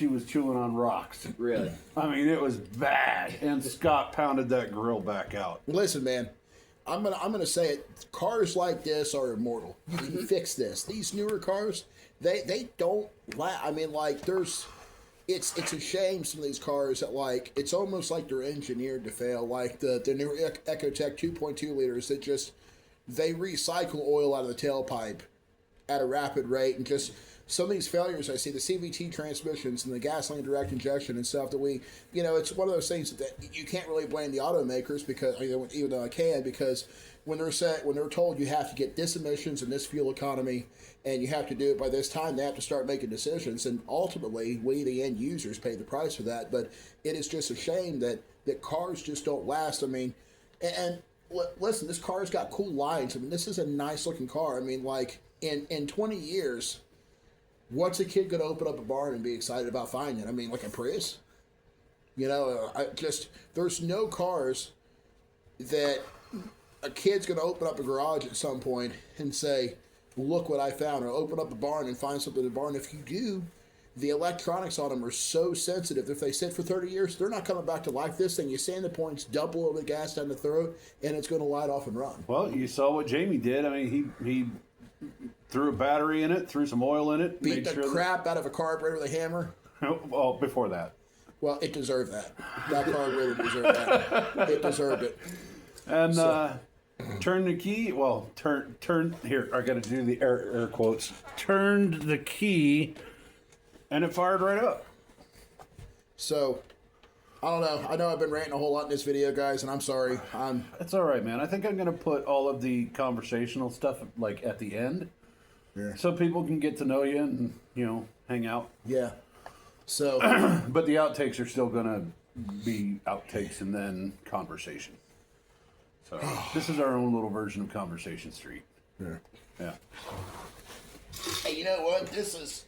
was chewing on rocks.
Really?
I mean, it was bad. And Scott pounded that grill back out.
listen, man. I'm gonna say it. Cars like this are immortal. You can fix this. These newer cars, they don't. I mean, like it's a shame some of these cars that like it's almost like they're engineered to fail. Like the new EcoTech 2.2 liters that just they recycle oil out of the tailpipe at a rapid rate, and just some of these failures I see, the CVT transmissions and the gasoline direct injection and stuff that it's one of those things that you can't really blame the automakers because even though I can, because when they're told you have to get this emissions and this fuel economy and you have to do it by this time, they have to start making decisions, and ultimately we the end users pay the price for that. But it is just a shame that cars just don't last. I mean, and listen, this car's got cool lines. I mean, this is a nice looking car. I mean, like in 20 years, what's a kid going to open up a barn and be excited about finding? I mean, like a Prius? There's no cars that a kid's going to open up a garage at some point and say, look what I found, or open up a barn and find something in the barn. If you do, the electronics on them are so sensitive. If they sit for 30 years, they're not coming back to life. This thing, you sand the points, dump a little bit of gas down the throat, and it's going to light off and run.
Well, you saw what Jamie did. I mean, he threw a battery in it, threw some oil in it.
Beat the crap out of a carburetor with a hammer.
Well, before that.
Well, it deserved that. That carburetor deserved that. It deserved it.
And turn the key. Well, turn here. I got to do the air quotes. Turned the key, and it fired right up.
So, I don't know. I know I've been ranting a whole lot in this video, guys, and I'm sorry.
It's all right, man. I think I'm gonna put all of the conversational stuff like at the end, so people can get to know you and hang out.
Yeah. So,
but the outtakes are still gonna be outtakes and then conversation. So this is our own little version of Conversation Street. Yeah.
Hey, you know what? This is.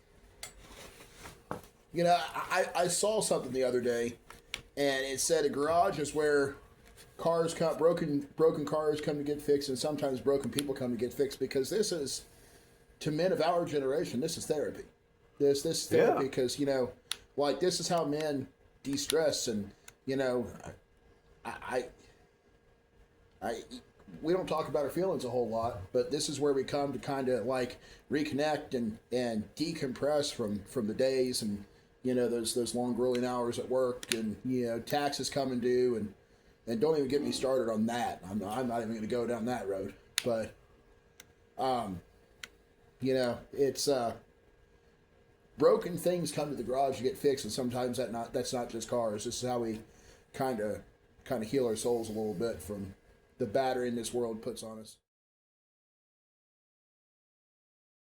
I saw something the other day, and it said a garage is where broken cars come to get fixed, and sometimes broken people come to get fixed, because this is, to men of our generation, this is therapy. This is therapy because like this is how men de-stress, and we don't talk about our feelings a whole lot, but this is where we come to kind of like reconnect and decompress from the days and those long grueling hours at work, and taxes coming due, and don't even get me started on that. I'm not even going to go down that road, but it's broken things come to the garage to get fixed, and sometimes that's not just cars. This is how we kind of heal our souls a little bit from the battering this world puts on us.